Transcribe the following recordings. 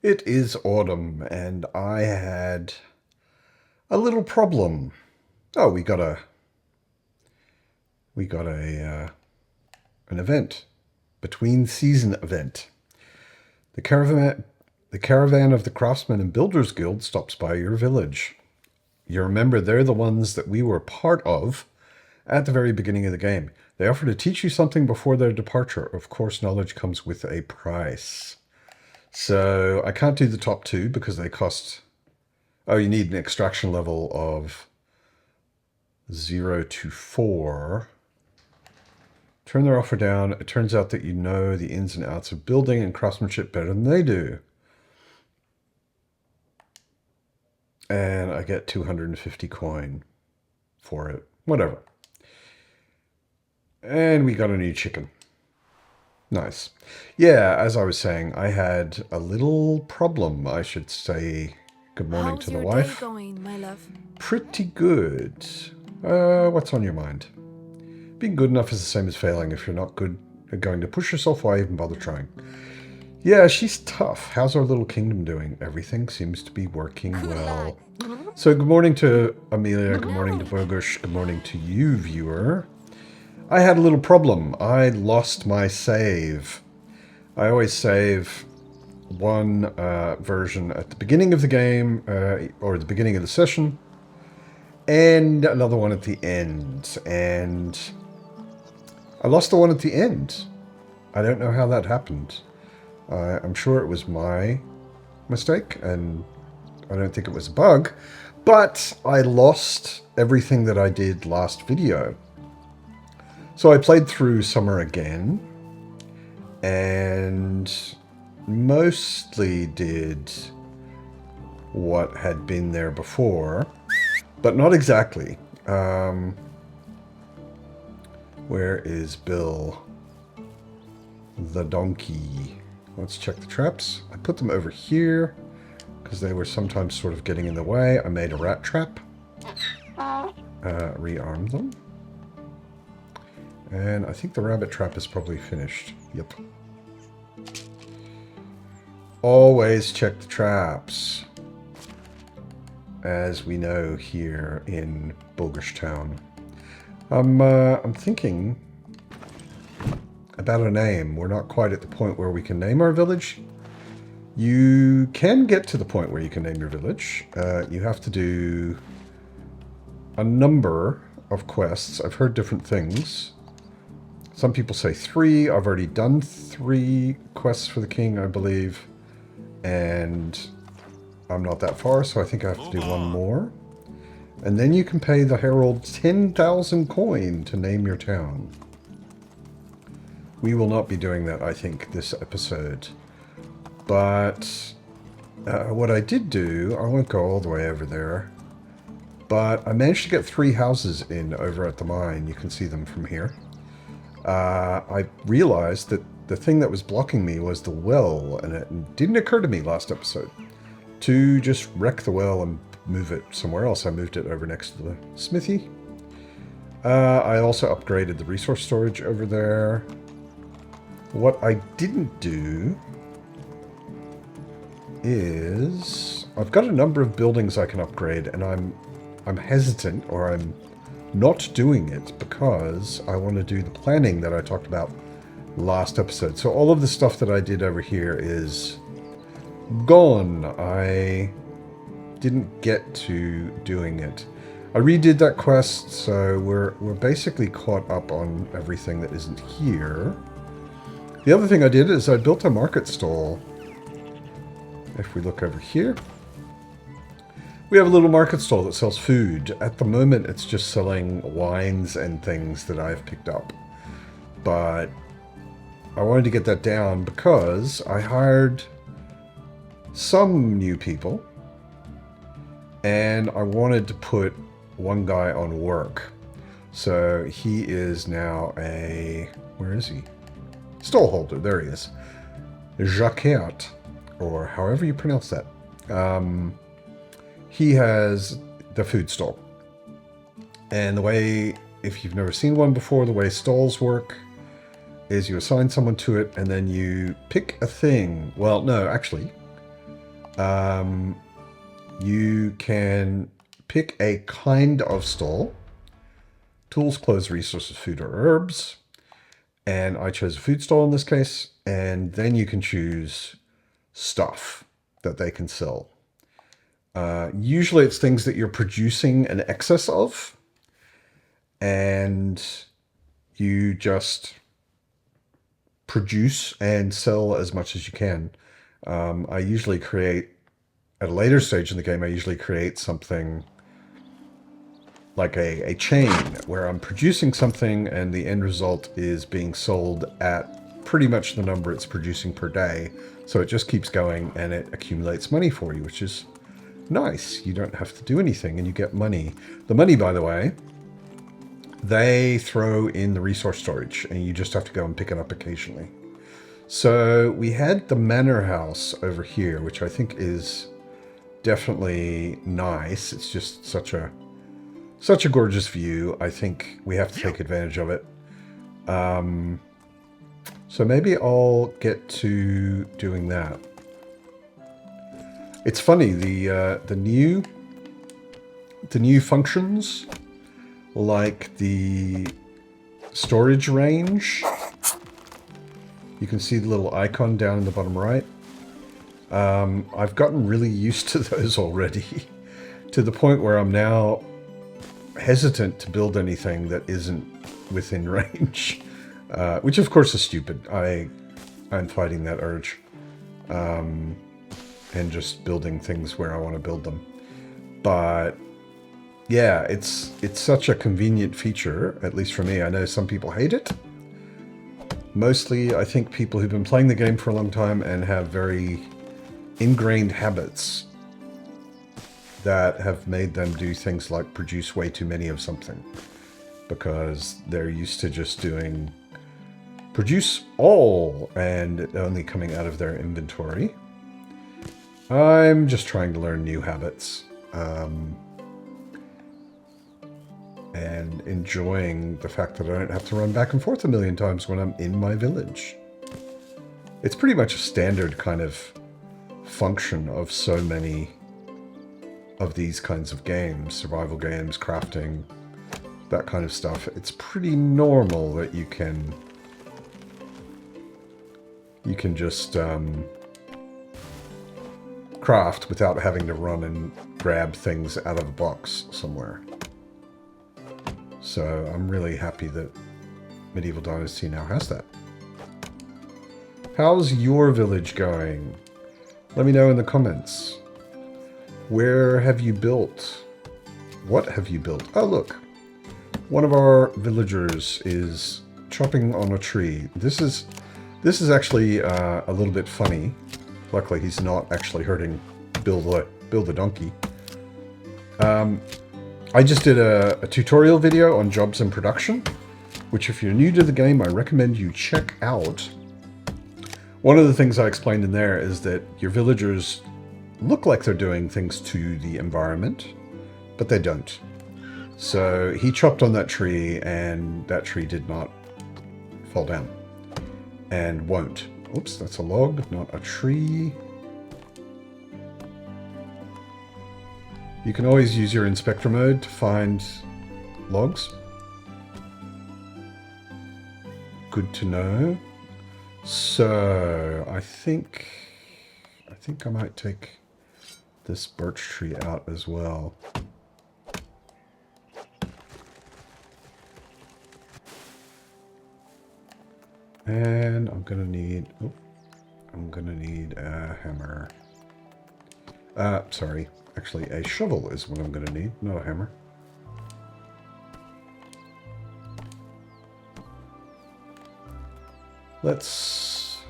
It is autumn, and I had a little problem. Oh, we got a an event, between season event. The caravan of the Craftsmen and Builders Guild stops by your village. You remember they're the ones that we were part of at the very beginning of the game. They offer to teach you something before their departure. Of course, knowledge comes with a price. So I can't do the top two because they cost... Oh, you need an extraction level of 0 to 4. Turn their offer down. It turns out that you know the ins and outs of building and craftsmanship better than they do. And I get 250 coin for it. Whatever. And we got a new chicken. Nice. Yeah, as I was saying, I had a little problem. I should say good morning to the wife. How's your day going, my love? Pretty good. What's on your mind? Being good enough is the same as failing. If you're not good at going to push yourself, why even bother trying? Yeah, she's tough. How's our little kingdom doing? Everything seems to be working well. So good morning to Amelia, good morning to Bogush, good morning to you, viewer. I had a little problem. I lost my save. I always save one version at the beginning of the game, or the beginning of the session, and another one at the end. And I lost the one at the end. I don't know how that happened. I'm sure it was my mistake, and I don't think it was a bug, but I lost everything that I did last video. So I played through Summer again, and mostly did what had been there before, but not exactly. Where is Bill the donkey? Let's check the traps. I put them over here because they were sometimes sort of getting in the way. I made a rat trap. Rearmed them. And I think the rabbit trap is probably finished. Yep. Always check the traps, as we know here in Bogish Town. I'm thinking about a name. We're not quite at the point where we can name our village. You can get to the point where you can name your village. You have to do a number of quests. I've heard different things. Some people say 3. I've already done 3 quests for the king, I believe. And I'm not that far, so I think I have to do one more. And then you can pay the herald 10,000 coin to name your town. We will not be doing that, I think, this episode. But what I did do, I won't go all the way over there, but I managed to get 3 houses in over at the mine. You can see them from here. I realized that the thing that was blocking me was the well, and it didn't occur to me last episode to just wreck the well and move it somewhere else. I moved it over next to the smithy. I also upgraded the resource storage over there. What I didn't do is I've got a number of buildings I can upgrade, and I'm hesitant, or I'm not doing it because I want to do the planning that I talked about last episode. So all of the stuff that I did over here is gone. I didn't get to doing it. I redid that quest, so we're basically caught up on everything that isn't here. The other thing I did is I built a market stall. If we look over here, we have a little market stall that sells food. At the moment, it's just selling wines and things that I've picked up. But I wanted to get that down because I hired some new people, and I wanted to put one guy on work. So he is now a... where is he? Stallholder. There he is. Jacquet, or however you pronounce that. He has the food stall. And the way, if you've never seen one before, the way stalls work is you assign someone to it, and then you pick a thing. Well, no, actually, You can pick a kind of stall. Tools, clothes, resources, food, or herbs. And I chose a food stall in this case. And then you can choose stuff that they can sell. Usually it's things that you're producing an excess of. And you just produce and sell as much as you can. I usually create, at a later stage in the game, I usually create something like a chain where I'm producing something and the end result is being sold at pretty much the number it's producing per day. So it just keeps going and it accumulates money for you, which is nice. You don't have to do anything and you get money. The money, by the way, they throw in the resource storage and you just have to go and pick it up occasionally. So we had the manor house over here, which I think is definitely nice. It's just such a gorgeous view. I think we have to take advantage of it. So maybe I'll get to doing that. It's funny, the new functions, like the storage range. You can see the little icon down in the bottom right. I've gotten really used to those already, to the point where I'm now hesitant to build anything that isn't within range, which of course is stupid. I'm fighting that urge, and just building things where I want to build them. But yeah, it's such a convenient feature, at least for me. I know some people hate it. Mostly, I think people who've been playing the game for a long time and have very ingrained habits that have made them do things like produce way too many of something, because they're used to just doing produce all and it only coming out of their inventory. I'm just trying to learn new habits, and enjoying the fact that I don't have to run back and forth a million times when I'm in my village. It's pretty much a standard kind of function of so many of these kinds of games, survival games, crafting, that kind of stuff. It's pretty normal that you can just craft without having to run and grab things out of a box somewhere. So I'm really happy that Medieval Dynasty now has that. How's your village going? Let me know in the comments. Where have you built? What have you built? Oh, look. One of our villagers is chopping on a tree. This is actually a little bit funny. Luckily, he's not actually hurting Bill the donkey. I just did a tutorial video on jobs in production, which if you're new to the game, I recommend you check out. One of the things I explained in there is that your villagers look like they're doing things to the environment, but they don't. So he chopped on that tree and that tree did not fall down and won't. Oops, that's a log, not a tree. You can always use your inspector mode to find logs. Good to know. So I think I might take this birch tree out as well. And I'm gonna need a hammer. Sorry. Actually, a shovel is what I'm going to need, not a hammer. Let's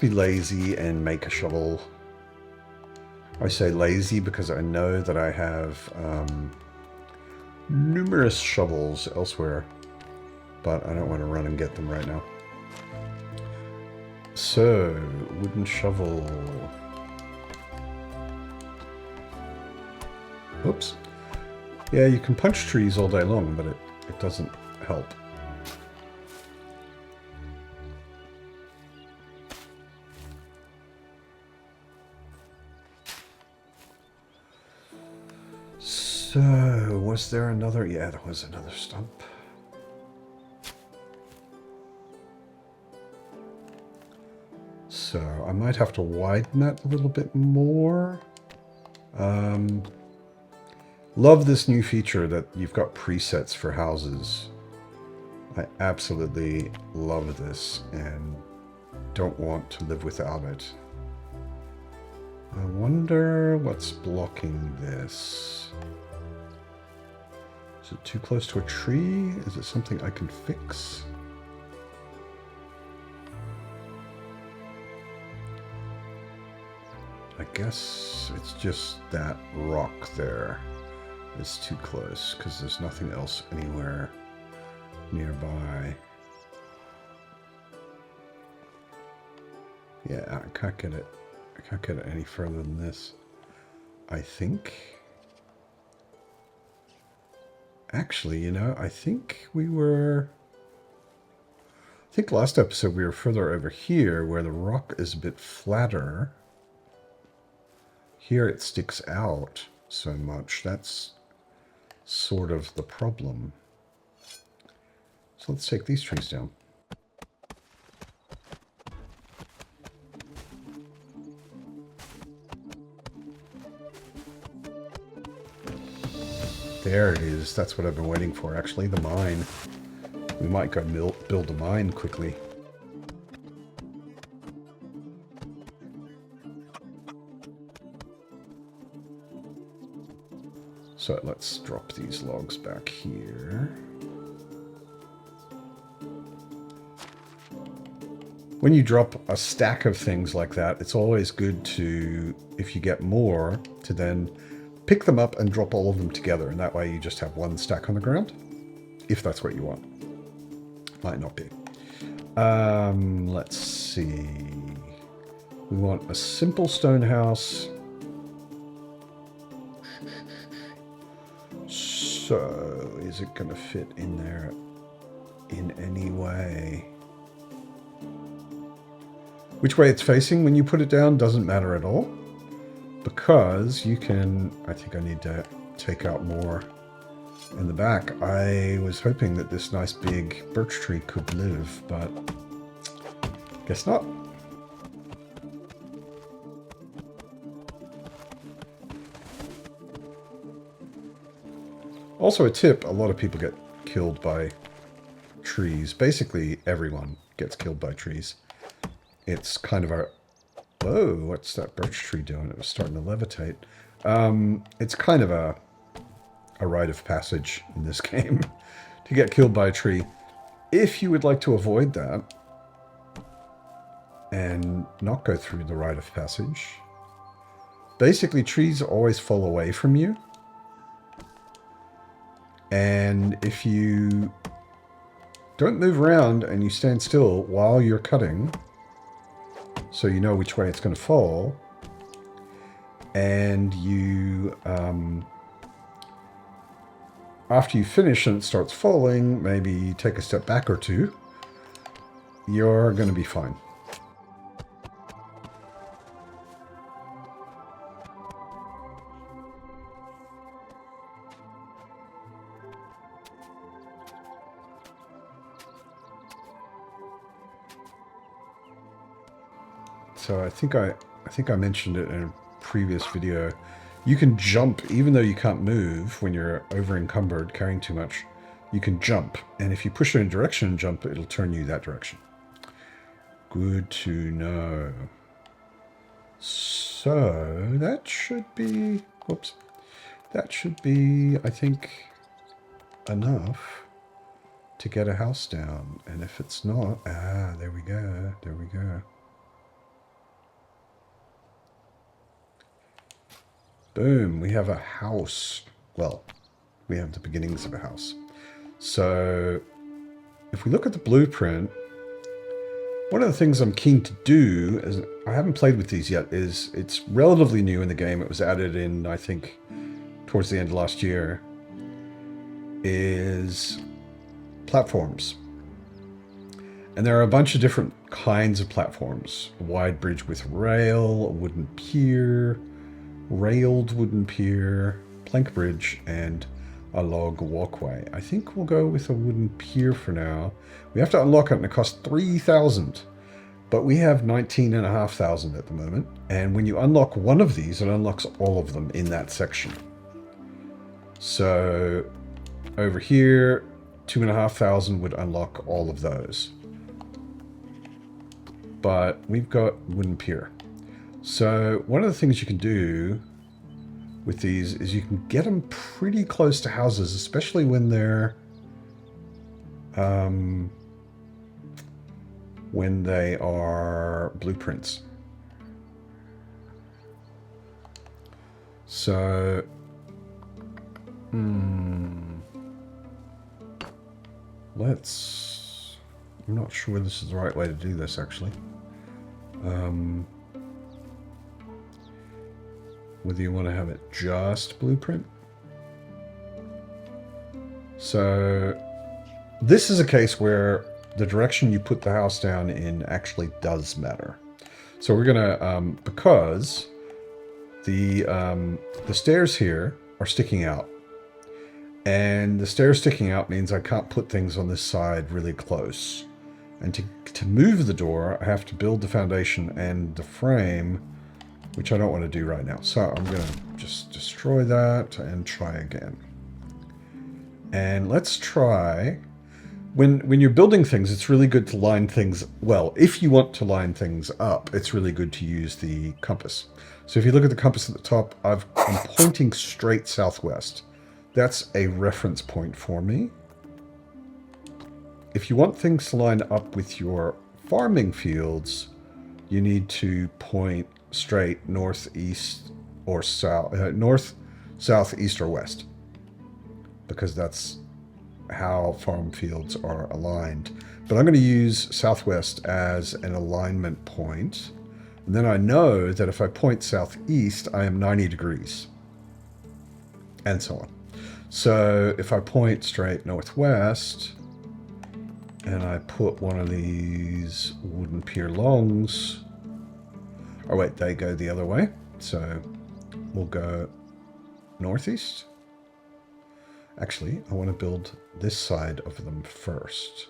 be lazy and make a shovel. I say lazy because I know that I have numerous shovels elsewhere, but I don't want to run and get them right now. So, wooden shovel. Oops. Yeah, you can punch trees all day long, but it doesn't help. So, was there another? Yeah, there was another stump. So, I might have to widen that a little bit more. Love this new feature that you've got presets for houses. I absolutely love this and don't want to live without it. I wonder what's blocking this. Is it too close to a tree? Is it something I can fix? I guess it's just that rock there is too close because there's nothing else anywhere nearby. Yeah, I can't get it. I can't get it any further than this. I think. Actually, you know, I think we were. I think last episode we were further over here where the rock is a bit flatter. Here it sticks out so much. That's sort of the problem. So let's take these trees down. There it is. That's what I've been waiting for, actually, the mine. We might go build a mine quickly. So let's drop these logs back here. When you drop a stack of things like that, it's always good to, if you get more, to then pick them up and drop all of them together. And that way you just have one stack on the ground, if that's what you want. Might not be. Let's see. We want a simple stone house. So, is it going to fit in there in any way? Which way it's facing when you put it down doesn't matter at all. Because you can... I think I need to take out more in the back. I was hoping that this nice big birch tree could live, but guess not. Also a tip, a lot of people get killed by trees. Basically, everyone gets killed by trees. It's kind of a... Whoa, what's that birch tree doing? It was starting to levitate. It's kind of a rite of passage in this game to get killed by a tree. If you would like to avoid that and not go through the rite of passage, basically trees always fall away from you. And if you don't move around and you stand still while you're cutting, so you know which way it's going to fall, and you, after you finish and it starts falling, maybe take a step back or two, you're going to be fine. So I think I mentioned it in a previous video. You can jump, even though you can't move when you're over encumbered, carrying too much. You can jump, and if you push it in a direction and jump, it'll turn you that direction. Good to know. So that should be, whoops, that should be, I think, enough to get a house down. And if it's not, there we go, there we go. Boom, we have a house. Well, we have the beginnings of a house. So if we look at the blueprint, one of the things I'm keen to do, is I haven't played with these yet, is it's relatively new in the game. It was added in, I think, towards the end of last year, is platforms. And there are a bunch of different kinds of platforms. A wide bridge with rail, a wooden pier, railed wooden pier, plank bridge and a log walkway. I think we'll go with a wooden pier for now. We have to unlock it and it costs 3,000. But we have 19,500 at the moment. And when you unlock one of these, it unlocks all of them in that section. So over here, 2,500 would unlock all of those. But we've got wooden pier. So one of the things you can do with these is you can get them pretty close to houses, especially when they're when they are blueprints. So let's, I'm not sure this is the right way to do this actually. Whether you want to have it just blueprint. So this is a case where the direction you put the house down in actually does matter. So we're gonna, because the stairs here are sticking out, and the stairs sticking out means I can't put things on this side really close. And to move the door, I have to build the foundation and the frame, which I don't want to do right now. So I'm going to just destroy that and try again. And let's try, when you're building things, it's really good to line things, well, if you want to line things up, it's really good to use the compass. So if you look at the compass at the top, I'm pointing straight southwest. That's a reference point for me. If you want things to line up with your farming fields, you need to point straight northeast or south, north, south, east, or west, because that's how farm fields are aligned. But I'm going to use southwest as an alignment point, and then I know that if I point southeast, I am 90 degrees, and so on. So if I point straight northwest, and I put one of these wooden pier longs, oh wait, they go the other way. So we'll go northeast. Actually, I want to build this side of them first.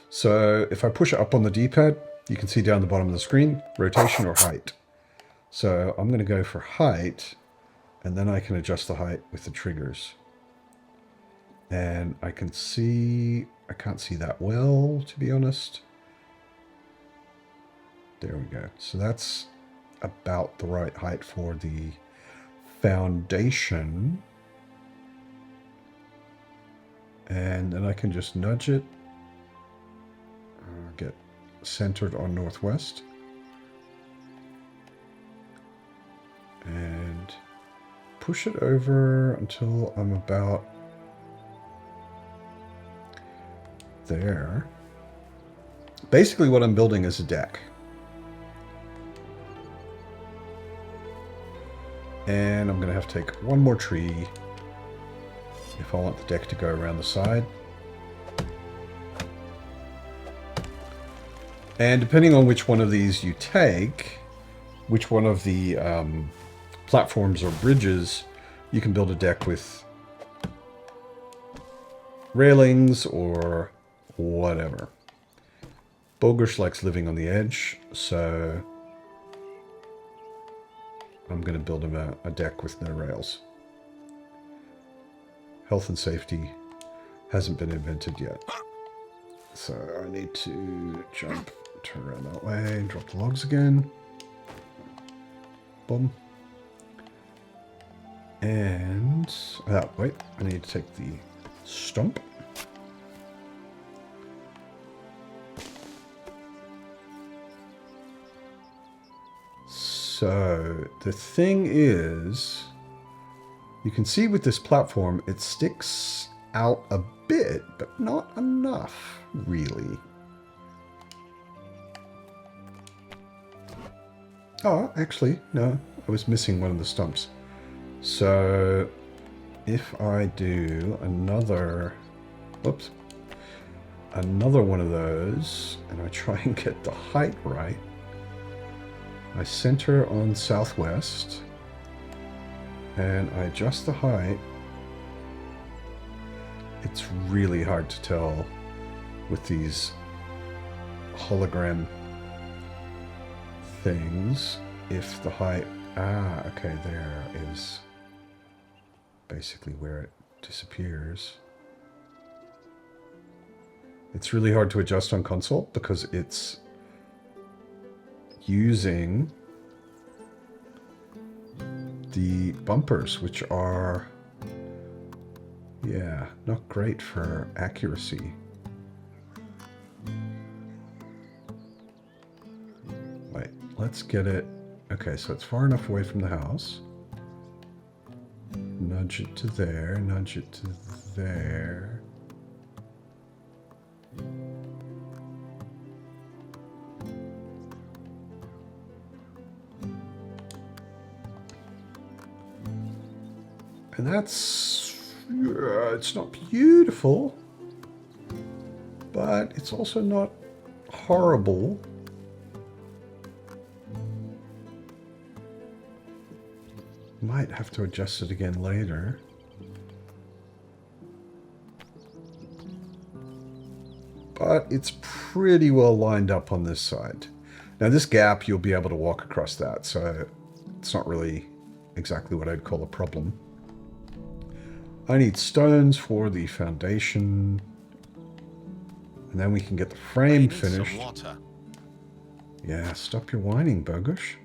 So if I push it up on the D-pad, you can see down the bottom of the screen, rotation or height. So I'm going to go for height, and then I can adjust the height with the triggers. And I can see, I can't see that well, to be honest. There we go. So that's about the right height for the foundation. And then I can just nudge it. Get centered on northwest. And push it over until I'm about there. Basically what I'm building is a deck. And I'm going to have to take one more tree if I want the deck to go around the side. And depending on which one of these you take, which one of the platforms or bridges, you can build a deck with railings or whatever. Bogush likes living on the edge, so I'm going to build him a deck with no rails. Health and safety hasn't been invented yet. So I need to jump, turn around that way, drop the logs again. Boom. And, wait, I need to take the stump. So the thing is, you can see with this platform, it sticks out a bit, but not enough, really. Oh, actually, no, I was missing one of the stumps. So if I do another, whoops, another one of those, and I try and get the height right, I center on southwest, and I adjust the height, it's really hard to tell with these hologram things if the height... Ah, okay, there is basically where it disappears. It's really hard to adjust on console because it's using the bumpers, which are, yeah, not great for accuracy. Wait, let's get it. Okay, so it's far enough away from the house. Nudge it to there, nudge it to there. And that's, it's not beautiful, but it's also not horrible. Might have to adjust it again later. But it's pretty well lined up on this side. Now this gap, you'll be able to walk across that, so it's not really exactly what I'd call a problem. I need stones for the foundation. And then we can get the frame finished. Yeah, stop your whining, Bogush.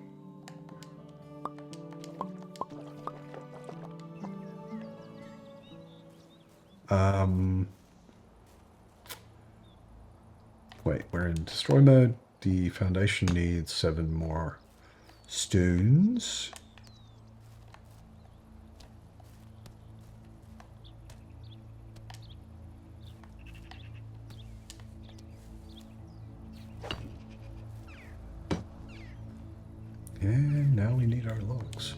Wait, we're in destroy mode. The foundation needs 7 more stones. And now we need our logs.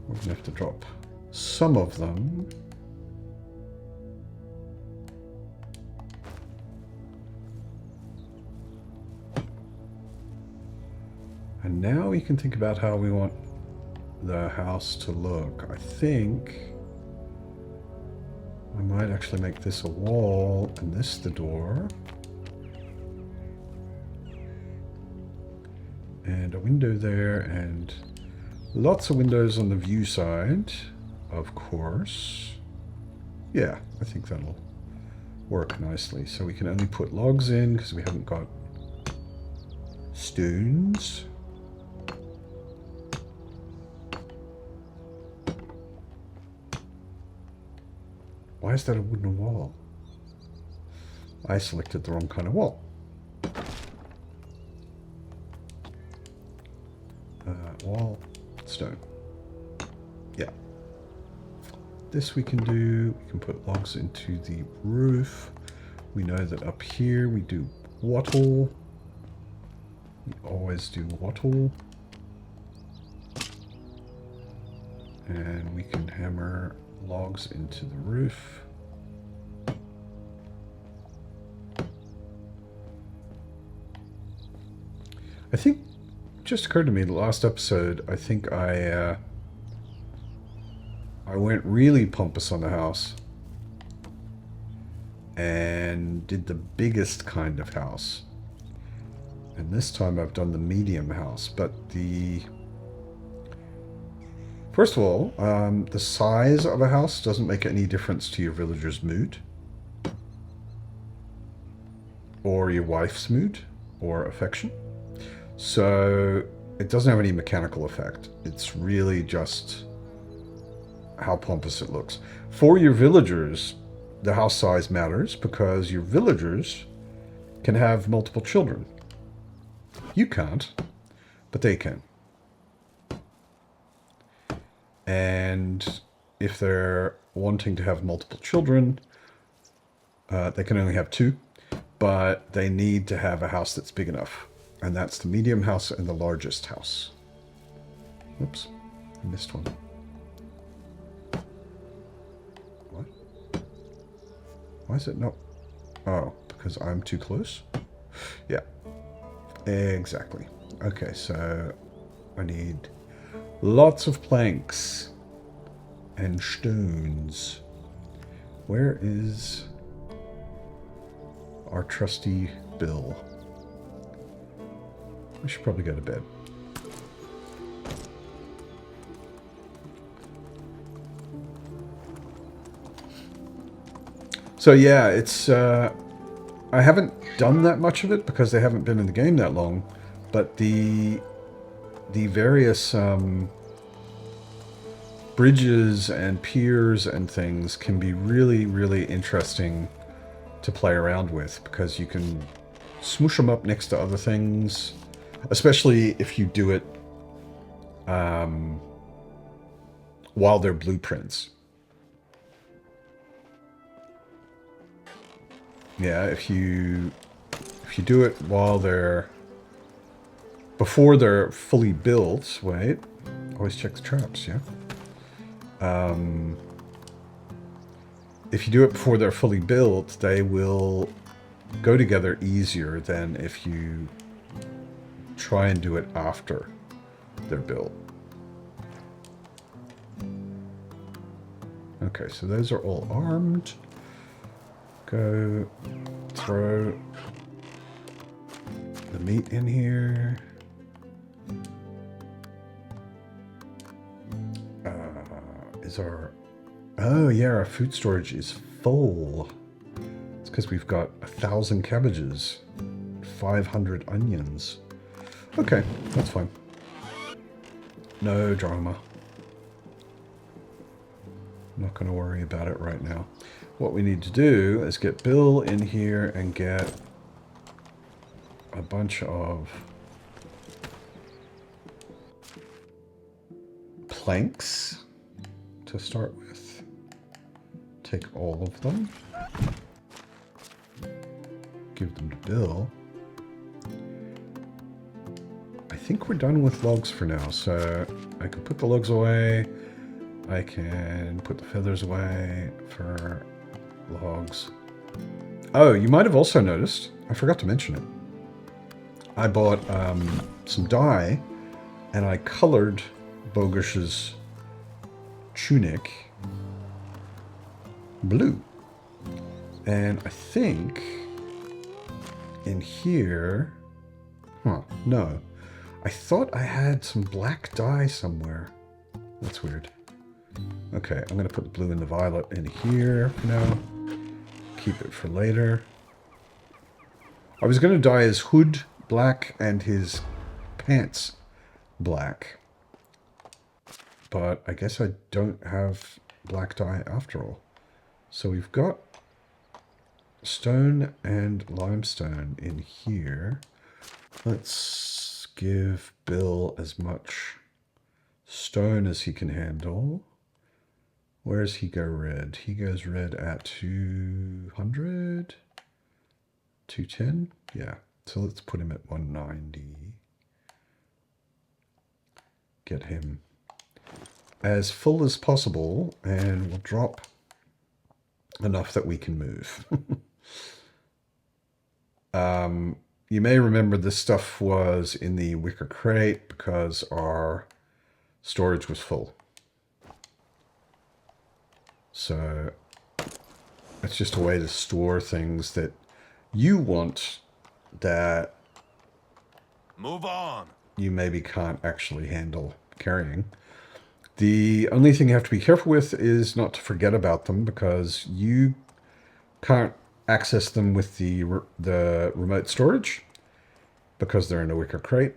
We're going to have to drop some of them. And now we can think about how we want the house to look. I think I might actually make this a wall and this the door. And a window there, and lots of windows on the view side, of course. Yeah, I think that'll work nicely. So we can only put logs in because we haven't got stones. Why is that a wooden wall? I selected the wrong kind of wall. Wall, stone. Yeah. This we can do. We can put logs into the roof. We know that up here we do wattle. We always do wattle. And we can hammer logs into the roof. I think just occurred to me the last episode, I think I went really pompous on the house and did the biggest kind of house. And this time I've done the medium house, but first of all, the size of a house doesn't make any difference to your villager's mood or your wife's mood or affection. So it doesn't have any mechanical effect. It's really just how pompous it looks. For your villagers, the house size matters because your villagers can have multiple children. You can't, but they can. And if they're wanting to have multiple children, they can only have 2, but they need to have a house that's big enough. And that's the medium house and the largest house. Oops, I missed one. What? Why is it not? Oh, because I'm too close? Yeah, exactly. Okay, so I need Lots of planks and stones. Where is our trusty Bill? We should probably go to bed. So yeah, it's I haven't done that much of it because they haven't been in the game that long, but the various bridges and piers and things can be really, really interesting to play around with because you can smoosh them up next to other things, especially if you do it while they're blueprints. Yeah, if you do it while they're before they're fully built. Wait, always check the traps. Yeah. If you do it before they're fully built, they will go together easier than if you try and do it after they're built. Okay, so those are all armed. Go throw the meat in here. Is our... Oh yeah, our food storage is full. It's because we've got 1,000 cabbages, 500 onions. Okay, that's fine. No drama. I'm not going to worry about it right now. What we need to do is get Bill in here and get a bunch of planks to start with. Take all of them. Give them to Bill. I think we're done with logs for now, so I can put the logs away. I can put the feathers away for logs. Oh, you might have also noticed, I forgot to mention it. I bought some dye and I colored Bogish's tunic blue. And I think in here, no. I thought I had some black dye somewhere. That's weird. Okay, I'm going to put the blue and the violet in here for now. Keep it for later. I was going to dye his hood black and his pants black. But I guess I don't have black dye after all. So we've got stone and limestone in here. Let's give Bill as much stone as he can handle. Where does he go red? He goes red at 200? 210? Yeah. So let's put him at 190. Get him as full as possible, and we'll drop enough that we can move. You may remember this stuff was in the wicker crate because our storage was full. So it's just a way to store things that you want that move on. You maybe can't actually handle carrying. The only thing you have to be careful with is not to forget about them, because you can't access them with the remote storage because they're in a wicker crate,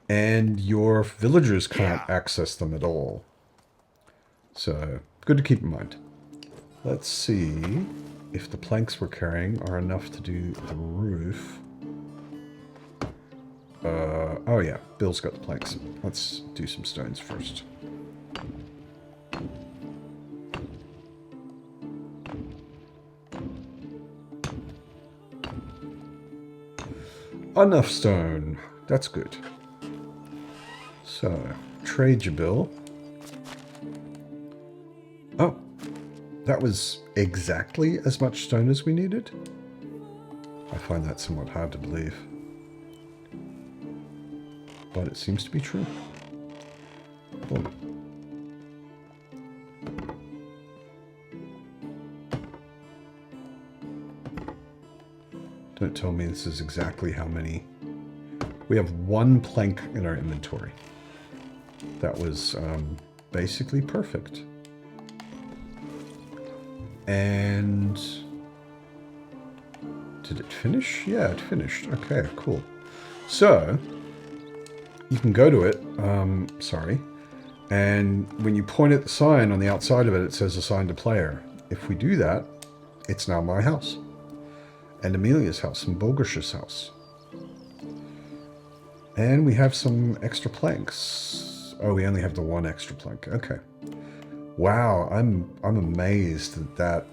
and your villagers can't access them at all. So good to keep in mind. Let's see if the planks we're carrying are enough to do the roof. Oh yeah, Bill's got the planks. Let's do some stones first. Enough stone. That's good. So, trade you, Bill. Oh, that was exactly as much stone as we needed? I find that somewhat hard to believe. But it seems to be true. Don't tell me this is exactly how many. We have 1 plank in our inventory. That was basically perfect. And did it finish? Yeah, it finished. Okay, cool. So you can go to it. Sorry. And when you point at the sign on the outside of it, it says assign to player. If we do that, it's now my house. And Amelia's house and Bogush's house. And we have some extra planks. Oh, we only have the 1 extra plank. Okay. Wow, I'm amazed that that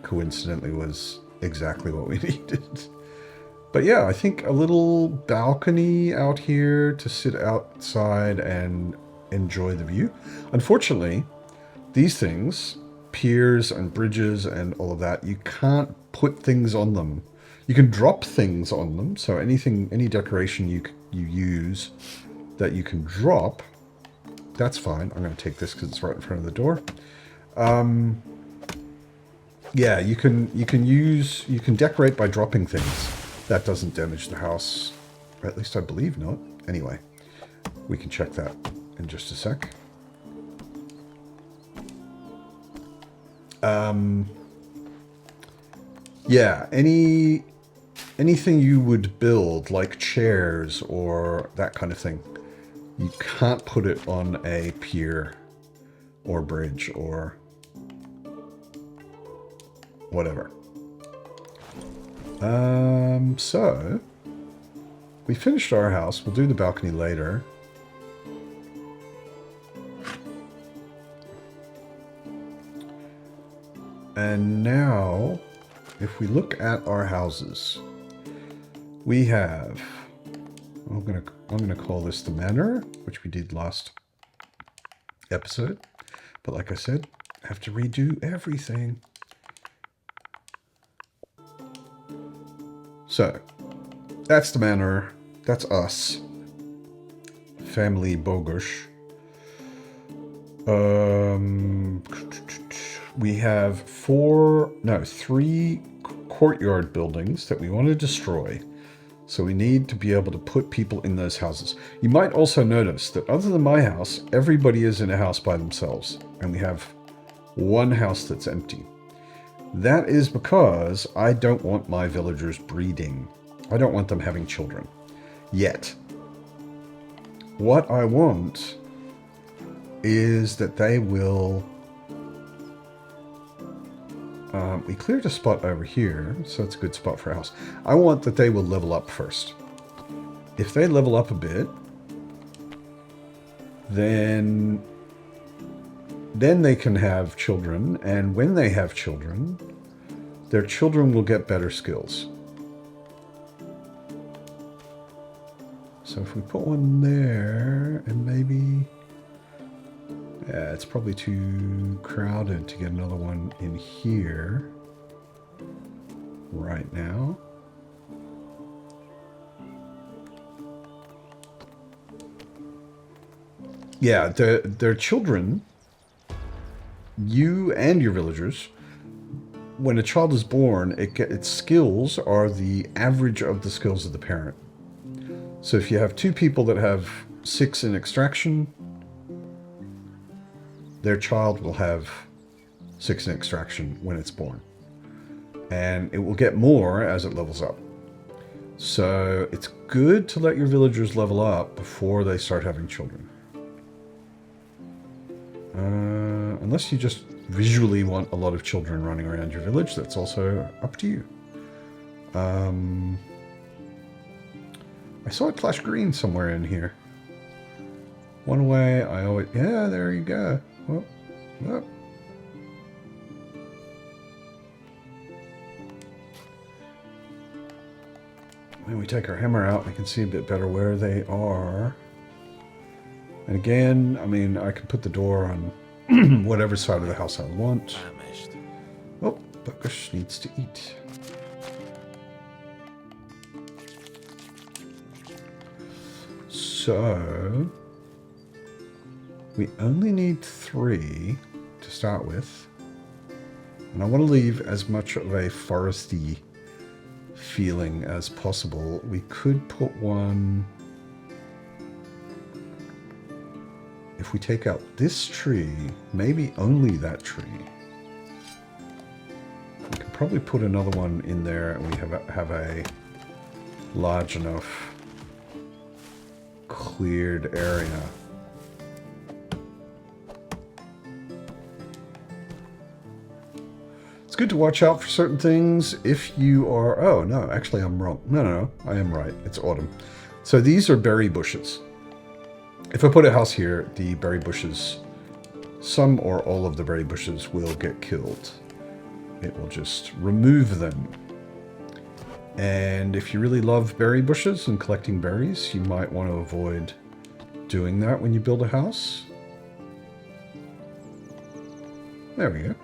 coincidentally was exactly what we needed. But yeah, I think a little balcony out here to sit outside and enjoy the view. Unfortunately, these things, piers and bridges and all of that, you can't put things on them. You can drop things on them, so anything, any decoration you use that you can drop, that's fine. I'm going to take this because it's right in front of the door. Yeah, you can decorate by dropping things. That doesn't damage the house. Or at least I believe not. Anyway, we can check that in just a sec. Yeah, anything you would build, like chairs or that kind of thing, you can't put it on a pier or bridge or whatever. So we finished our house. We'll do the balcony later. And now, if we look at our houses, we have, I'm gonna call this the manor, which we did last episode. But like I said, I have to redo everything. So, that's the manor. That's us. Family Bogush. We have 3 courtyard buildings that we want to destroy. So we need to be able to put people in those houses. You might also notice that other than my house, everybody is in a house by themselves. And we have 1 house that's empty. That is because I don't want my villagers breeding. I don't want them having children. Yet. What I want is that they will... we cleared a spot over here, so it's a good spot for a house. I want that they will level up first. If they level up a bit, then they can have children, and when they have children, their children will get better skills. So if we put one there, and maybe... Yeah, it's probably too crowded to get another one in here right now. Yeah, their children, you and your villagers, when a child is born, its skills are the average of the skills of the parent. So if you have 2 people that have 6 in extraction, their child will have 6 in extraction when it's born. And it will get more as it levels up. So it's good to let your villagers level up before they start having children. Unless you just visually want a lot of children running around your village, that's also up to you. I saw it flash green somewhere in here. One way I always... Yeah, there you go. Oh, oh. When we take our hammer out, we can see a bit better where they are. And again, I mean, I can put the door on whatever side of the house I want. Oh, Buckish needs to eat. So... we only need 3 to start with. And I want to leave as much of a foresty feeling as possible. We could put one... If we take out this tree, maybe only that tree. We could probably put another one in there and we have a large enough cleared area. It's good to watch out for certain things if you are... Oh, no, actually I'm wrong. No, I am right. It's autumn. So these are berry bushes. If I put a house here, the berry bushes, some or all of the berry bushes will get killed. It will just remove them. And if you really love berry bushes and collecting berries, you might want to avoid doing that when you build a house. There we go.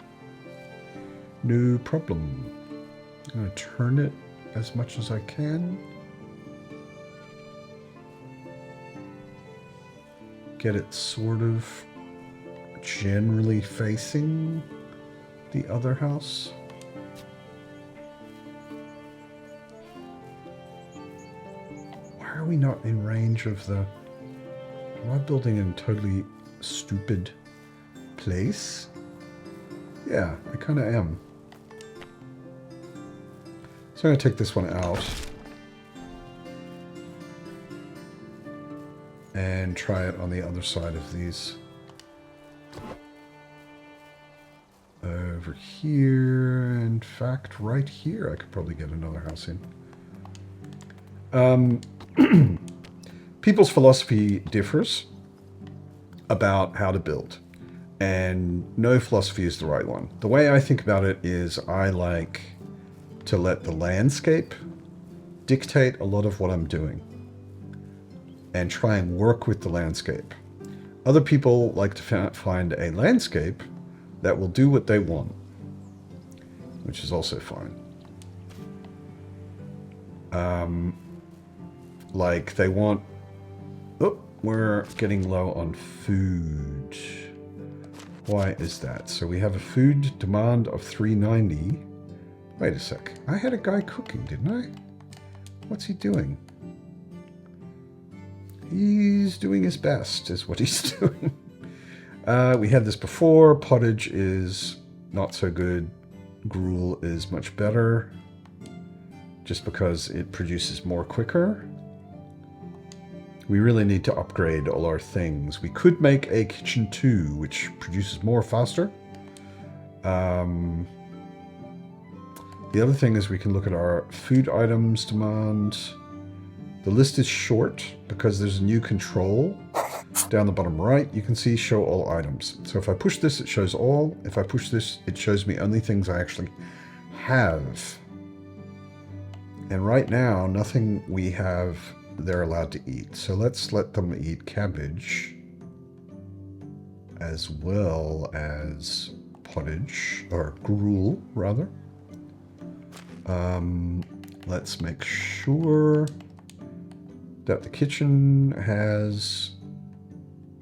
No problem. I'm going to turn it as much as I can. Get it sort of generally facing the other house. Why are we not in range of the... Am I building in a totally stupid place? Yeah, I kind of am. So I'm going to take this one out. And try it on the other side of these. Over here. In fact, right here I could probably get another house in. People's philosophy differs about how to build. And no philosophy is the right one. The way I think about it is I like to let the landscape dictate a lot of what I'm doing. And try and work with the landscape. Other people like to find a landscape that will do what they want, which is also fine. Like they want... Oh, we're getting low on food. Why is that? So we have a food demand of 390. Wait a sec. I had a guy cooking, didn't I? What's he doing? He's doing his best, is what he's doing. We had this before. Pottage is not so good. Gruel is much better. Just because it produces more quicker. We really need to upgrade all our things. We could make a kitchen 2, which produces more faster. The other thing is we can look at our food items demand. The list is short because there's a new control down the bottom right. You can see show all items. So if I push this, it shows all. If I push this, it shows me only things I actually have. And right now, nothing we have they're allowed to eat. So let's let them eat cabbage as well as pottage, or gruel rather. Let's make sure that the kitchen has,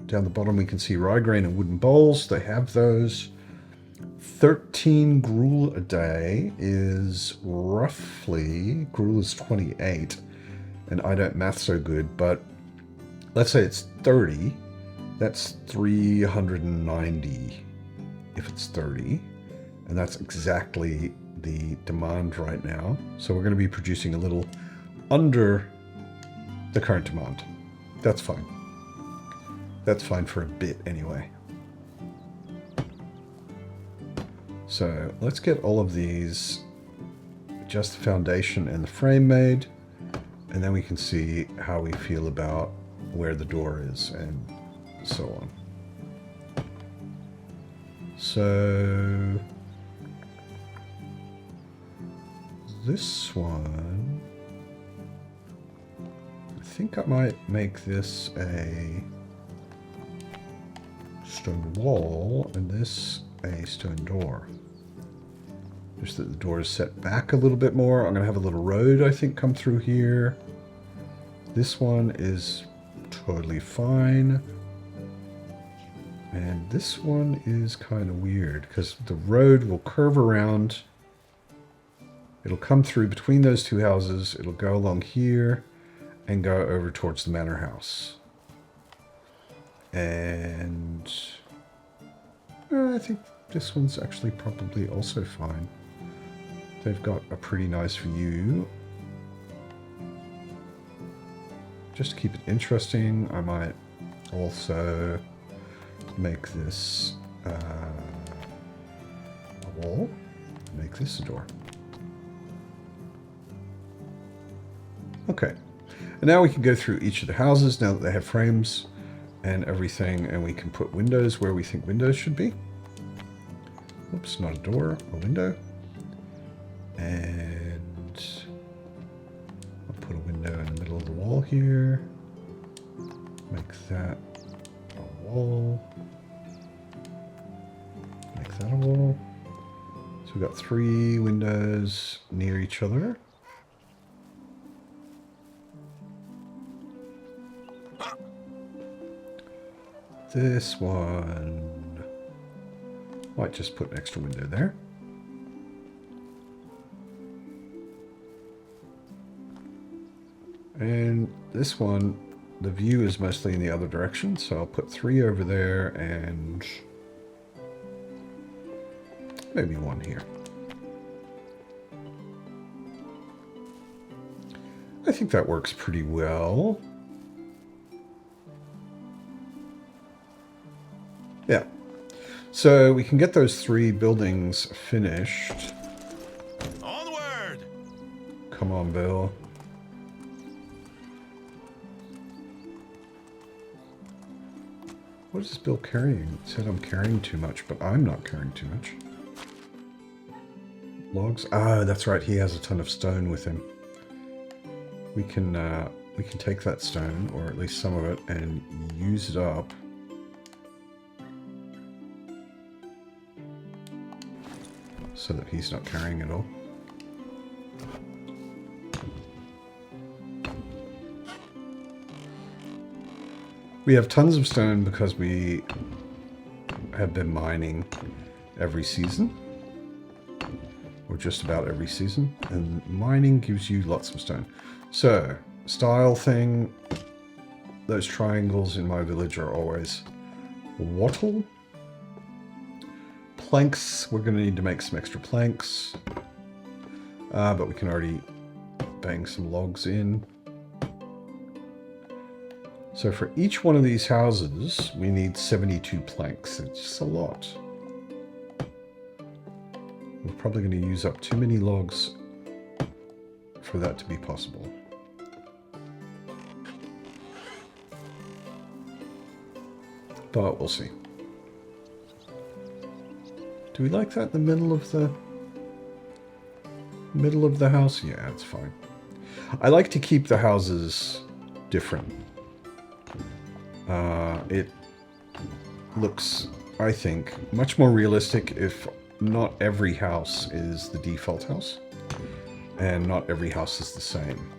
down the bottom we can see rye grain and wooden bowls. They have those. 13 gruel a day is roughly, gruel is 28, and I don't math so good, but let's say it's 30. That's 390 if it's 30, and that's exactly the demand right now. So we're going to be producing a little under the current demand. That's fine. That's fine for a bit anyway. So let's get all of these, just the foundation and the frame made, and then we can see how we feel about where the door is and so on. So this one, I think I might make this a stone wall and this a stone door. Just that the door is set back a little bit more. I'm going to have a little road, I think, come through here. This one is totally fine. And this one is kind of weird because the road will curve around It'll come through between those two houses. It'll go along here and go over towards the manor house. And I think this one's actually probably also fine. They've got a pretty nice view. Just to keep it interesting, I might also make this a wall. Make this a door. Okay. And now we can go through each of the houses now that they have frames and everything, and we can put windows where we think windows should be. Oops, not a door, a window. And I'll put a window in the middle of the wall here. Make that a wall. Make that a wall. So we've got 3 windows near each other. This one might just put an extra window there. And this one, the view is mostly in the other direction, so I'll put 3 over there and maybe 1 here. I think that works pretty well. Yeah. So we can get those 3 buildings finished. Onward! Come on, Bill. What is this Bill carrying? It said I'm carrying too much, but I'm not carrying too much. Logs? Ah, that's right. He has a ton of stone with him. We can take that stone, or at least some of it, and use it up. So that he's not carrying it all. We have tons of stone because we have been mining every season. Or just about every season. And mining gives you lots of stone. So, style thing. Those triangles in my village are always wattle. Planks, we're going to need to make some extra planks. But we can already bang some logs in. So for each one of these houses, we need 72 planks. It's just a lot. We're probably going to use up too many logs for that to be possible. But we'll see. Do we like that in the middle of the house? Yeah, it's fine. I like to keep the houses different. It looks, I think, much more realistic if not every house is the default house, and not every house is the same.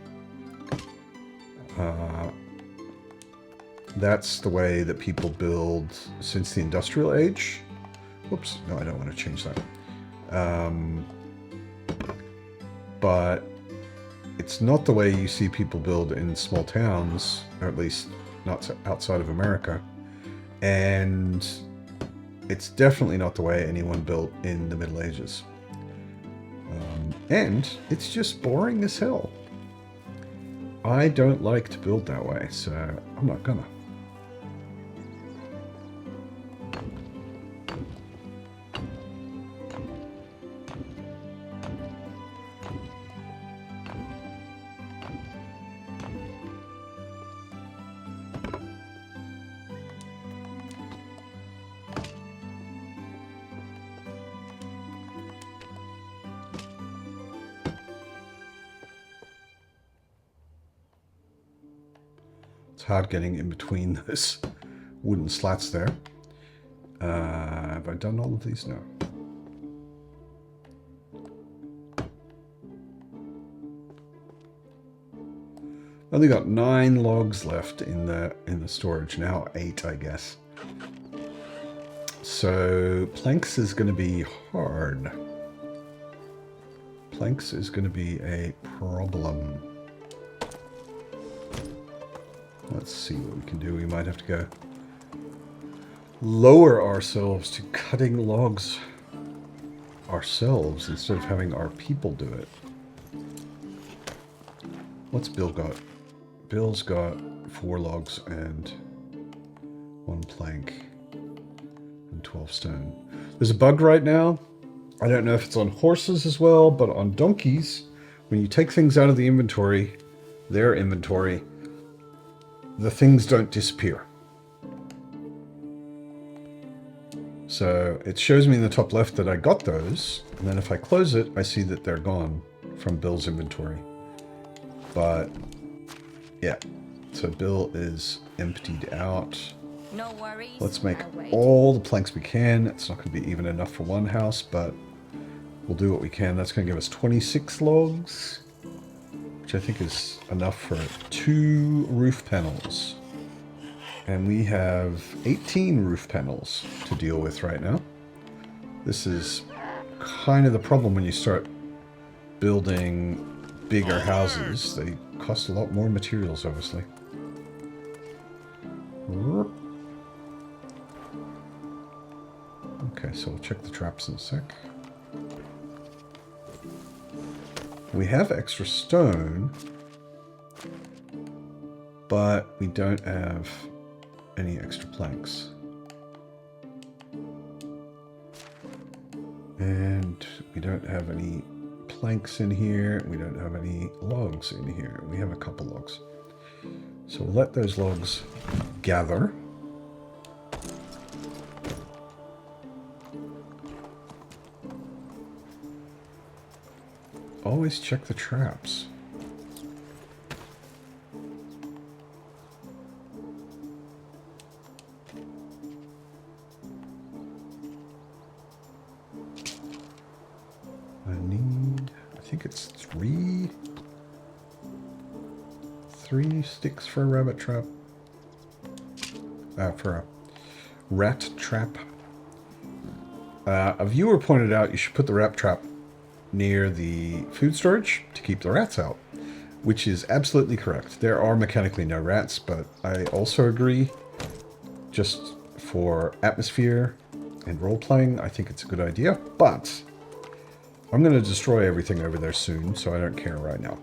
That's the way that people build since the industrial age. Whoops, no, I don't want to change that. But it's not the way you see people build in small towns, or at least not outside of America. And it's definitely not the way anyone built in the Middle Ages. And it's just boring as hell. I don't like to build that way, so I'm not gonna. It's hard getting in between those wooden slats there. Have I done all of these? No. Only got 9 logs left in the storage now, 8 I guess. So planks is going to be hard. planks is going to be a problem. Let's see what we can do. We might have to go lower ourselves to cutting logs ourselves instead of having our people do it. What's Bill got? Bill's got 4 logs and 1 plank and 12 stone. There's a bug right now. I don't know if it's on horses as well, but on donkeys, when you take things out of the inventory, their inventory, the things don't disappear. So it shows me in the top left that I got those, and then if I close it, I see that they're gone from Bill's inventory. But yeah, so Bill is emptied out. No worries. Let's make all the planks we can. It's not going to be even enough for one house, but we'll do what we can. That's going to give us 26 logs, which I think is enough for 2 roof panels. And we have 18 roof panels to deal with right now. This is kind of the problem when you start building bigger houses. They cost a lot more materials, obviously. Okay, so we'll check the traps in a sec. We have extra stone, but we don't have any extra planks. And we don't have any planks in here. We don't have any logs in here. We have a couple logs. So we'll let those logs gather. Always check the traps. I think it's 3 sticks for a rabbit trap. For a rat trap. A viewer pointed out you should put the rat trap near the food storage to keep the rats out, which is absolutely correct. There are mechanically no rats, but I also agree, just for atmosphere and role-playing, I think it's a good idea, but I'm going to destroy everything over there soon, so I don't care right now.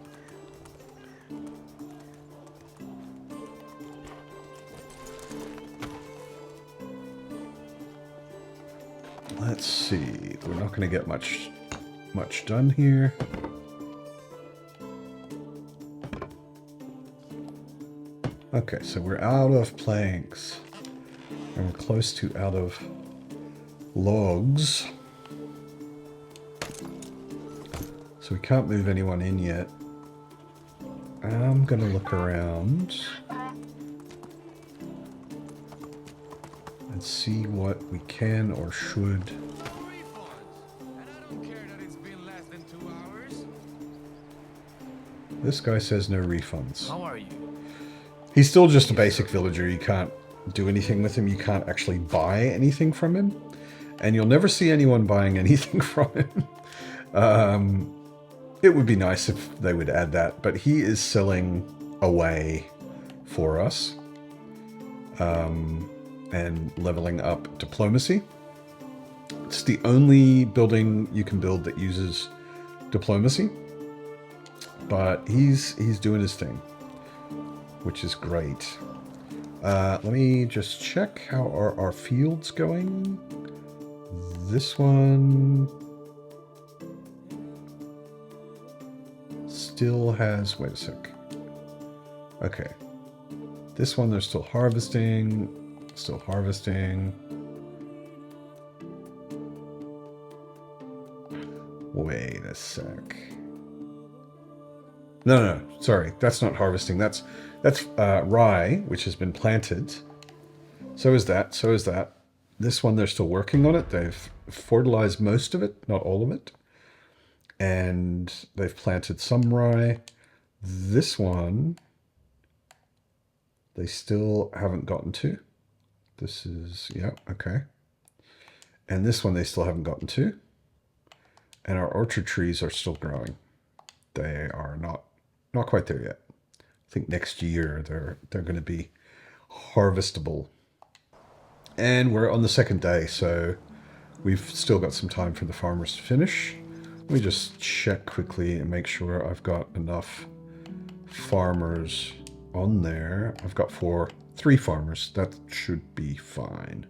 Let's see. We're not going to get much done here. Okay, so we're out of planks. And we're close to out of logs. So we can't move anyone in yet. I'm going to look around and see what we can or should. This guy says no refunds. How are you? He's still just a basic villager. You can't do anything with him. You can't actually buy anything from him. And you'll never see anyone buying anything from him. It would be nice if they would add that. But he is selling away for us. And leveling up diplomacy. It's the only building you can build that uses diplomacy. But he's doing his thing, which is great. Let me just check how are our fields going. This one still has, wait a sec. Okay. This one they're still harvesting. Still harvesting. Wait a sec. No, sorry, that's not harvesting. That's rye, which has been planted. So is that. This one, they're still working on it. They've fertilized most of it, not all of it. And they've planted some rye. This one, they still haven't gotten to. This is, yeah, okay. And this one they still haven't gotten to. And our orchard trees are still growing. They are not quite there yet. I think next year they're going to be harvestable. And we're on the second day, so we've still got some time for the farmers to finish. Let me just check quickly and make sure I've got enough farmers on there. I've got 3 farmers. That should be fine.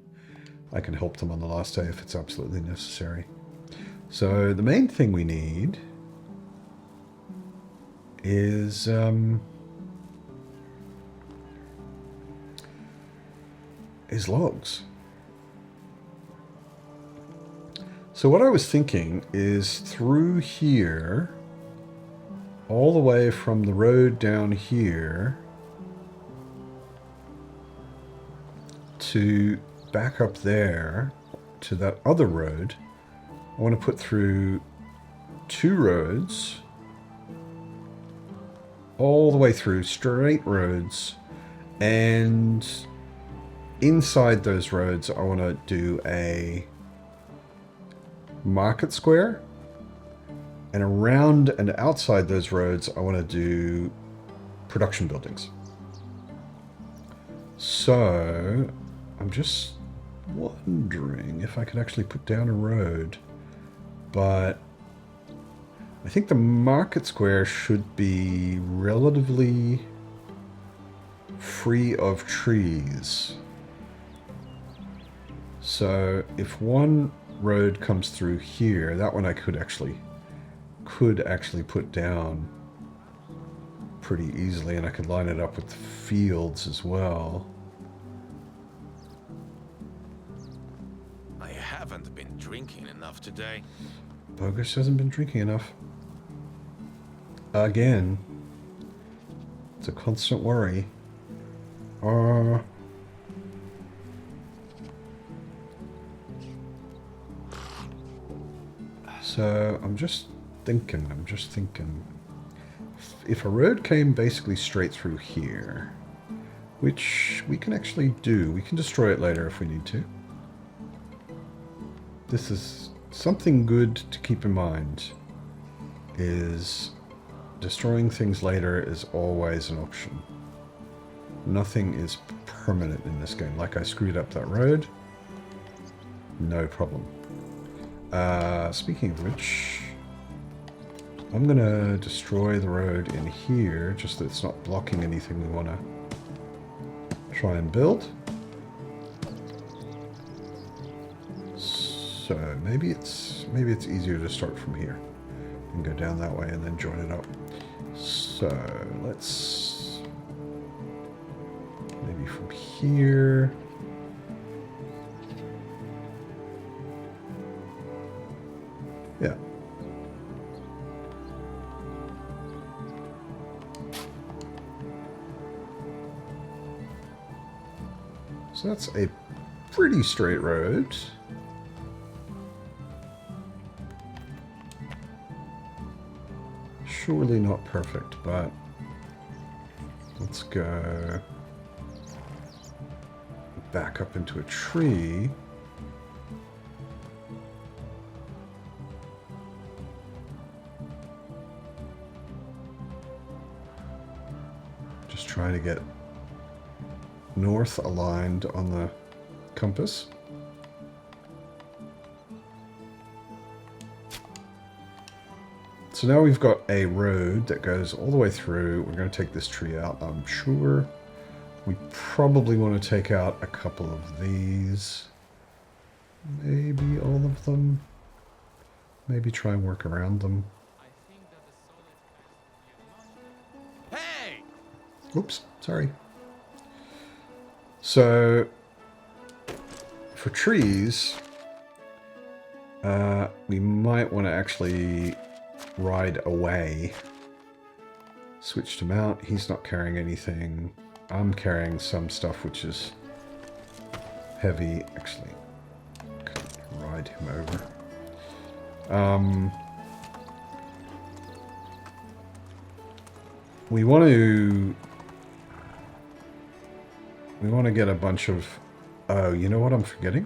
I can help them on the last day if it's absolutely necessary. So the main thing we need is logs. So what I was thinking is through here, all the way from the road down here to back up there to that other road, I want to put through 2 roads all the way through, straight roads, and inside those roads I want to do a market square, and around and outside those roads I want to do production buildings. So I'm just wondering if I could actually put down a road, but I think the market square should be relatively free of trees. So if one road comes through here, that one I could actually put down pretty easily, and I could line it up with the fields as well. I haven't been drinking enough today. Bogus hasn't been drinking enough. Again. It's a constant worry. So I'm just thinking. If a road came basically straight through here, which we can actually do, we can destroy it later if we need to. This is something good to keep in mind, is destroying things later is always an option. Nothing is permanent in this game. Like, I screwed up that road. No problem. Speaking of which, I'm going to destroy the road in here, just that it's not blocking anything we want to try and build. So maybe it's easier to start from here and go down that way and then join it up. So let's maybe from here. Yeah. So that's a pretty straight road. Surely not perfect, but let's go back up into a tree. Just trying to get north aligned on the compass. So now we've got a road that goes all the way through. We're going to take this tree out, I'm sure. We probably want to take out a couple of these. Maybe all of them. Maybe try and work around them. Hey! Oops, sorry. So, for trees, we might want to actually ride away. Switch to mount. He's not carrying anything. I'm carrying some stuff which is heavy. Actually, could ride him over. We want to get a bunch of... Oh, you know what I'm forgetting?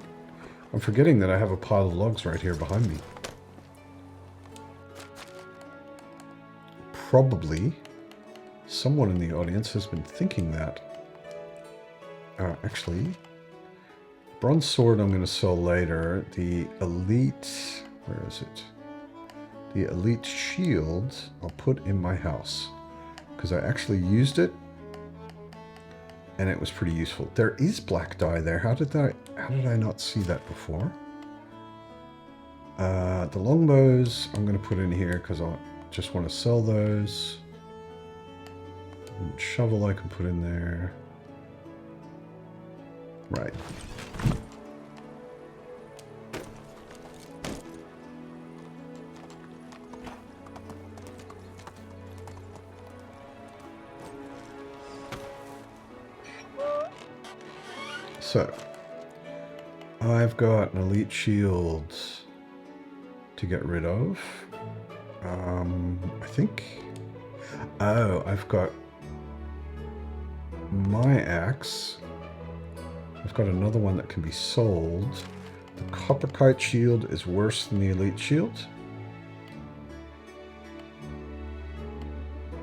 I'm forgetting that I have a pile of logs right here behind me. probably someone in the audience has been thinking that. Actually, bronze sword I'm going to sell later. The elite, where is it? The elite shield I'll put in my house because I actually used it and it was pretty useful. There is black dye there. How did I not see that before? The longbows I'm going to put in here because I just want to sell those. And shovel I can put in there. Right. So, I've got an elite shield to get rid of. I think... Oh, I've got my axe. I've got another one that can be sold. The copper kite shield is worse than the elite shield.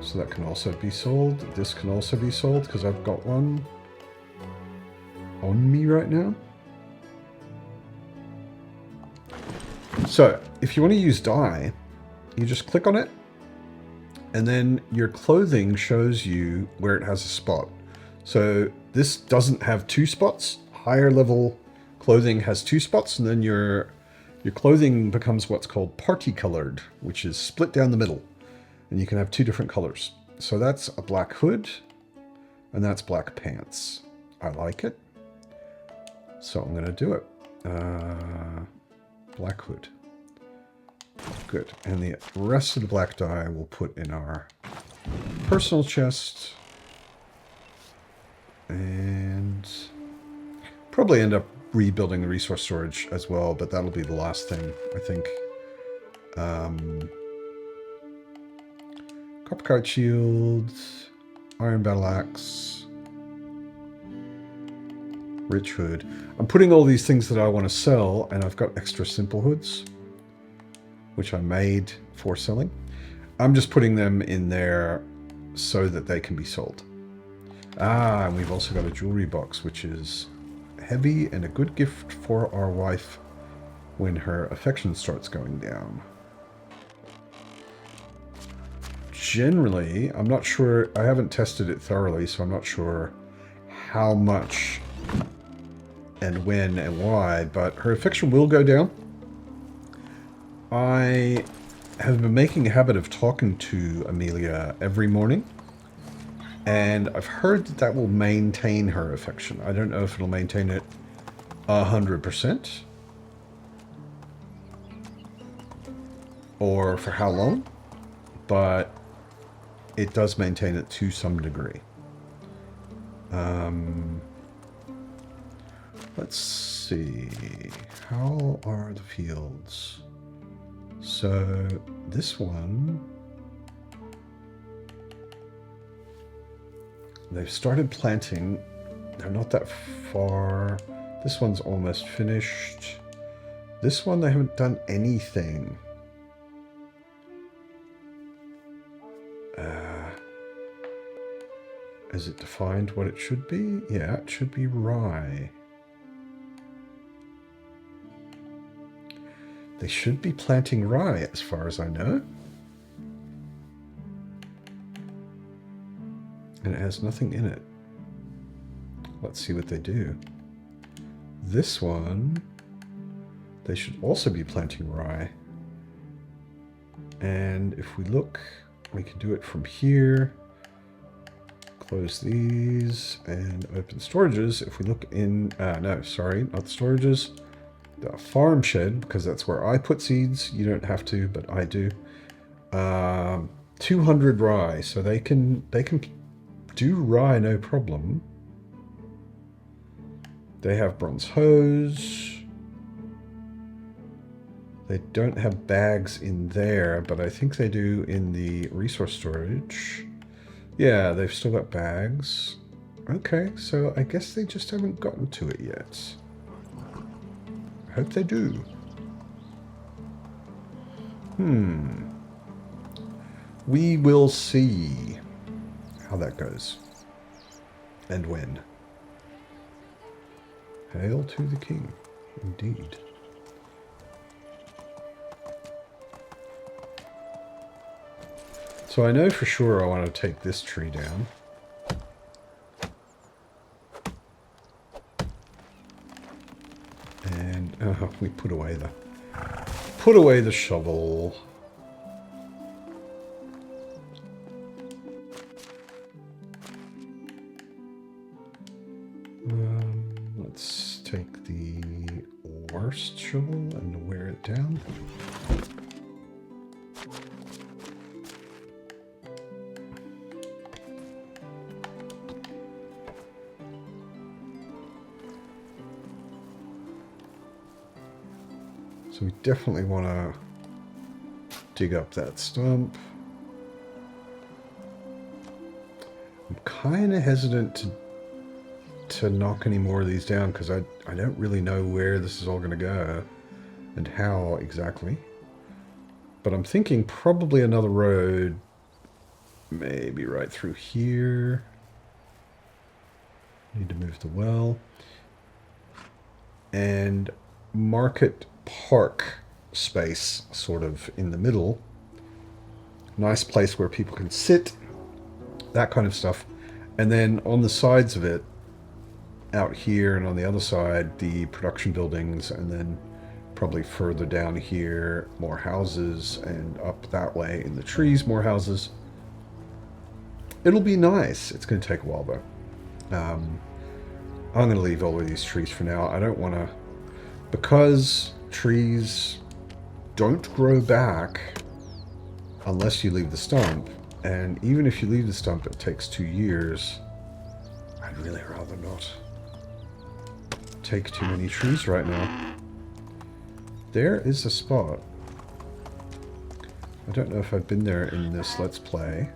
So that can also be sold. This can also be sold because I've got one on me right now. So if you want to use dye, you just click on it and then your clothing shows you where it has a spot. So this doesn't have 2 spots. Higher level clothing has 2 spots, and then your clothing becomes what's called party colored, which is split down the middle. And you can have 2 different colors. So that's a black hood, and that's black pants. I like it. So I'm going to do it. Black hood. Good. And the rest of the black dye we'll put in our personal chest. And probably end up rebuilding the resource storage as well, but that'll be the last thing, I think. Copper kite shield, iron battle axe, rich hood. I'm putting all these things that I want to sell, and I've got extra simple hoods, which I made for selling. I'm just putting them in there so that they can be sold. And we've also got a jewelry box, which is heavy and a good gift for our wife when her affection starts going down. Generally, I'm not sure, I haven't tested it thoroughly, so I'm not sure how much and when and why, but her affection will go down. I have been making a habit of talking to Amelia every morning. And I've heard that that will maintain her affection. I don't know if it'll maintain it 100%. Or for how long. But it does maintain it to some degree. Let's see. How are the fields? So this one... They've started planting. They're not that far. This one's almost finished. This one, they haven't done anything. Is it defined what it should be? Yeah, it should be rye. They should be planting rye, as far as I know. And it has nothing in it. Let's see what they do. This one, they should also be planting rye. And if we look, we can do it from here. Close these and open storages. If we look in, no, sorry, not the storages. The farm shed, because that's where I put seeds. You don't have to, but I do. 200 rye, so they can do rye no problem. They have bronze hose. They don't have bags in there, but I think they do in the resource storage. Yeah, they've still got bags. Okay, so I guess they just haven't gotten to it yet. I hope they do. We will see how that goes. And when. Hail to the king. Indeed. So I know for sure I want to take this tree down. And we put away the shovel. Let's take the worst shovel and wear it down. So we definitely want to dig up that stump. I'm kind of hesitant to knock any more of these down because I don't really know where this is all going to go and how exactly. But I'm thinking probably another road, maybe right through here. Need to move the well. And Market Park space sort of in the middle. Nice place where people can sit, that kind of stuff. And then on the sides of it, out here and on the other side, the production buildings, and then probably further down here, more houses, and up that way in the trees, more houses. It'll be nice. It's going to take a while though. I'm going to leave all of these trees for now. I don't want to, because trees don't grow back unless you leave the stump, and even if you leave the stump it takes 2 years. I'd really rather not take too many trees right now. There is a spot. I don't know if I've been there in this Let's Play,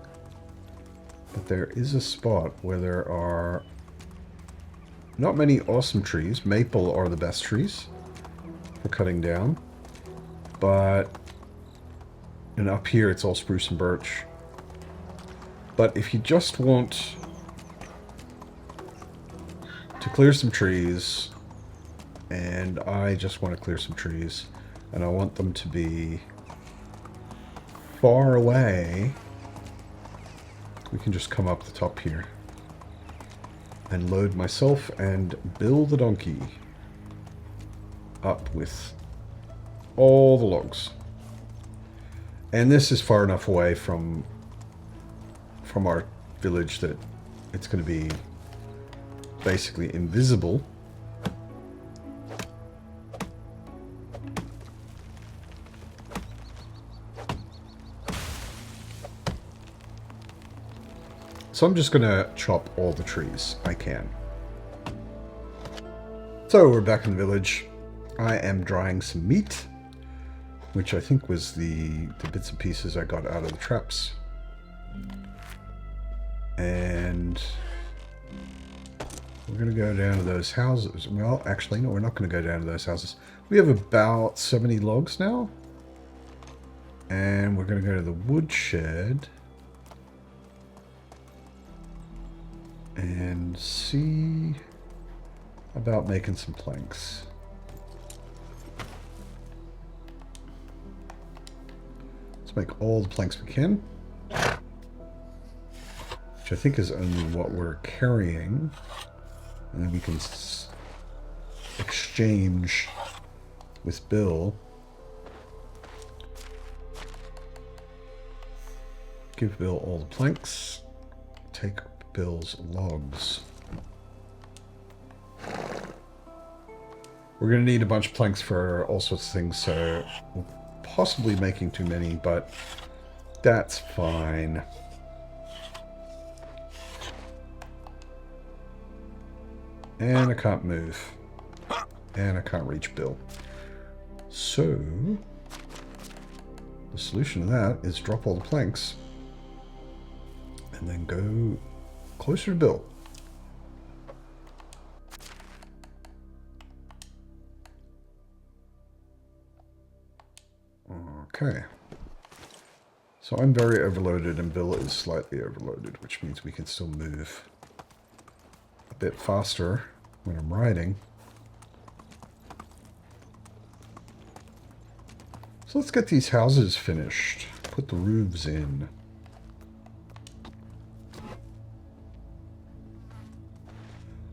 but there is a spot where there are not many awesome trees. Maple are the best trees for cutting down, and up here it's all spruce and birch. But if you just want to clear some trees, and I just want to clear some trees, and I want them to be far away, we can just come up the top here and load myself and Bill the donkey up with all the logs. And this is far enough away from our village that it's going to be basically invisible. So I'm just going to chop all the trees I can. So we're back in the village. I am drying some meat, which I think was the bits and pieces I got out of the traps. And we're going to go down to those houses. Well, actually, no, we're not going to go down to those houses. We have about 70 logs now. And we're going to go to the woodshed and see about making some planks. Let's make all the planks we can, which I think is only what we're carrying, and then we can exchange with Bill. Give Bill all the planks, take Bill's logs. We're going to need a bunch of planks for all sorts of things, so we're possibly making too many, but that's fine. And I can't move. And I can't reach Bill. So the solution to that is drop all the planks and then go closer to Bill. Okay. So I'm very overloaded and Bill is slightly overloaded, which means we can still move a bit faster when I'm riding. So let's get these houses finished. Put the roofs in.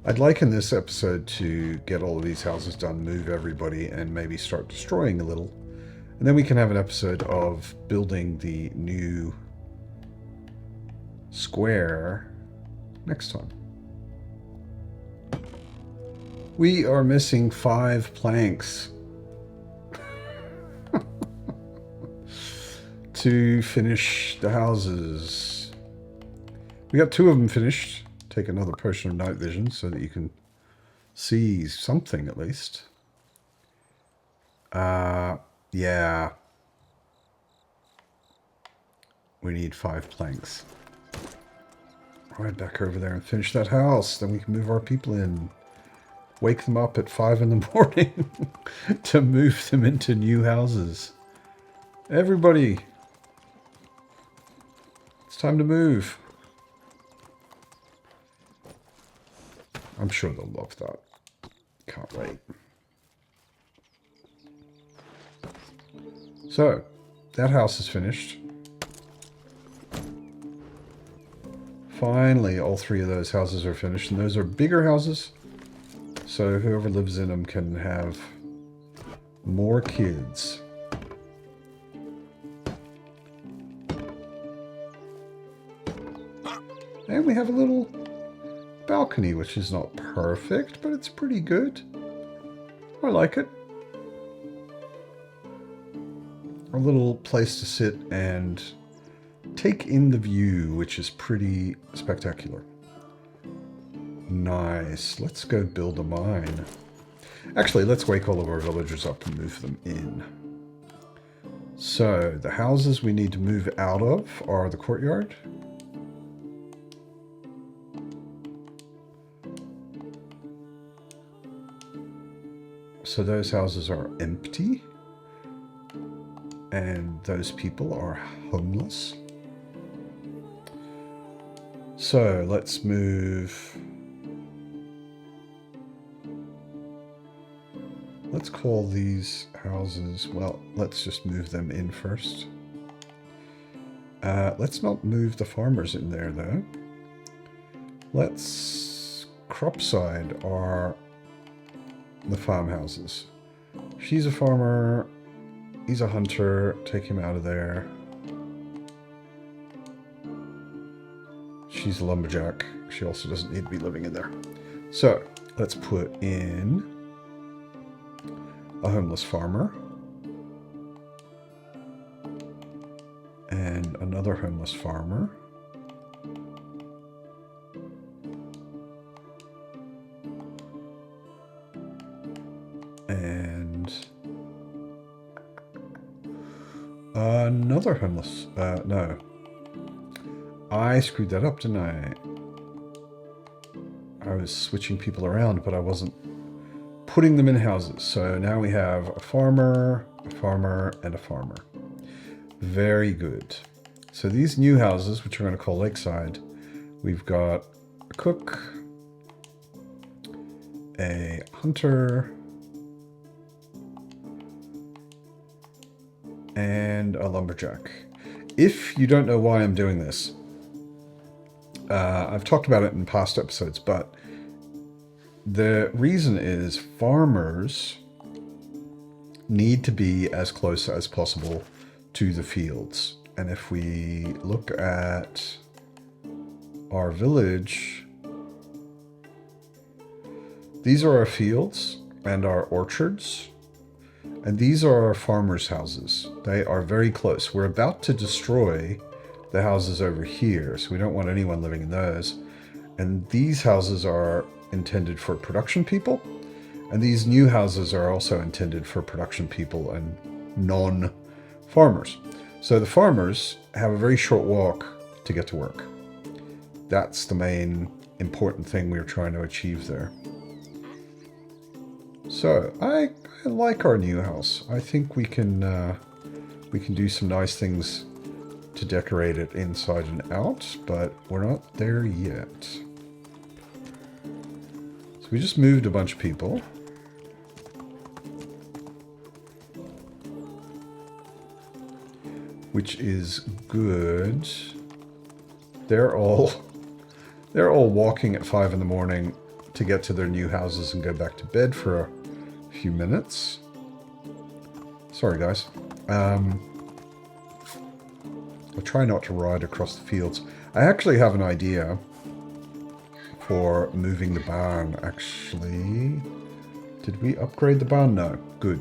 I'd like in this episode to get all of these houses done, move everybody, and maybe start destroying a little. And then we can have an episode of building the new square next time. We are missing 5 planks to finish the houses. We got 2 of them finished. Take another potion of night vision so that you can see something at least. Yeah. We need 5 planks. Right back over there and finish that house. Then we can move our people in. Wake them up at 5 in the morning to move them into new houses. Everybody. It's time to move. I'm sure they'll love that. Can't wait. So, that house is finished. Finally, all 3 of those houses are finished, and those are bigger houses. So whoever lives in them can have more kids. And we have a little balcony, which is not perfect, but it's pretty good. I like it. A little place to sit and take in the view, which is pretty spectacular. Nice. Let's go build a mine. Actually, let's wake all of our villagers up and move them in. So, the houses we need to move out of are the courtyard. So those houses are empty. And those people are homeless. So let's move. Let's call these houses, well, let's just move them in first. Let's not move the farmers in there though. Let's Cropside are the farmhouses. She's a farmer. He's a hunter. Take him out of there. She's a lumberjack. She also doesn't need to be living in there. So, let's put in a homeless farmer. And another homeless farmer. And another homeless, no. I screwed that up, didn't I? I was switching people around, but I wasn't putting them in houses. So now we have a farmer, and a farmer. Very good. So these new houses, which we're going to call Lakeside, we've got a cook, a hunter, and a lumberjack. If you don't know why I'm doing this, I've talked about it in past episodes, but the reason is farmers need to be as close as possible to the fields. And if we look at our village, these are our fields and our orchards. And these are our farmers' houses. They are very close. We're about to destroy the houses over here, so we don't want anyone living in those. And these houses are intended for production people. And these new houses are also intended for production people and non-farmers. So the farmers have a very short walk to get to work. That's the main important thing we're trying to achieve there. So I like our new house. I think we can do some nice things to decorate it inside and out, but we're not there yet. So we just moved a bunch of people. Which is good. They're all walking at 5 in the morning to get to their new houses and go back to bed for a few minutes. Sorry, guys. I'll try not to ride across the fields. I actually have an idea for moving the barn, actually. Did we upgrade the barn? No. Good.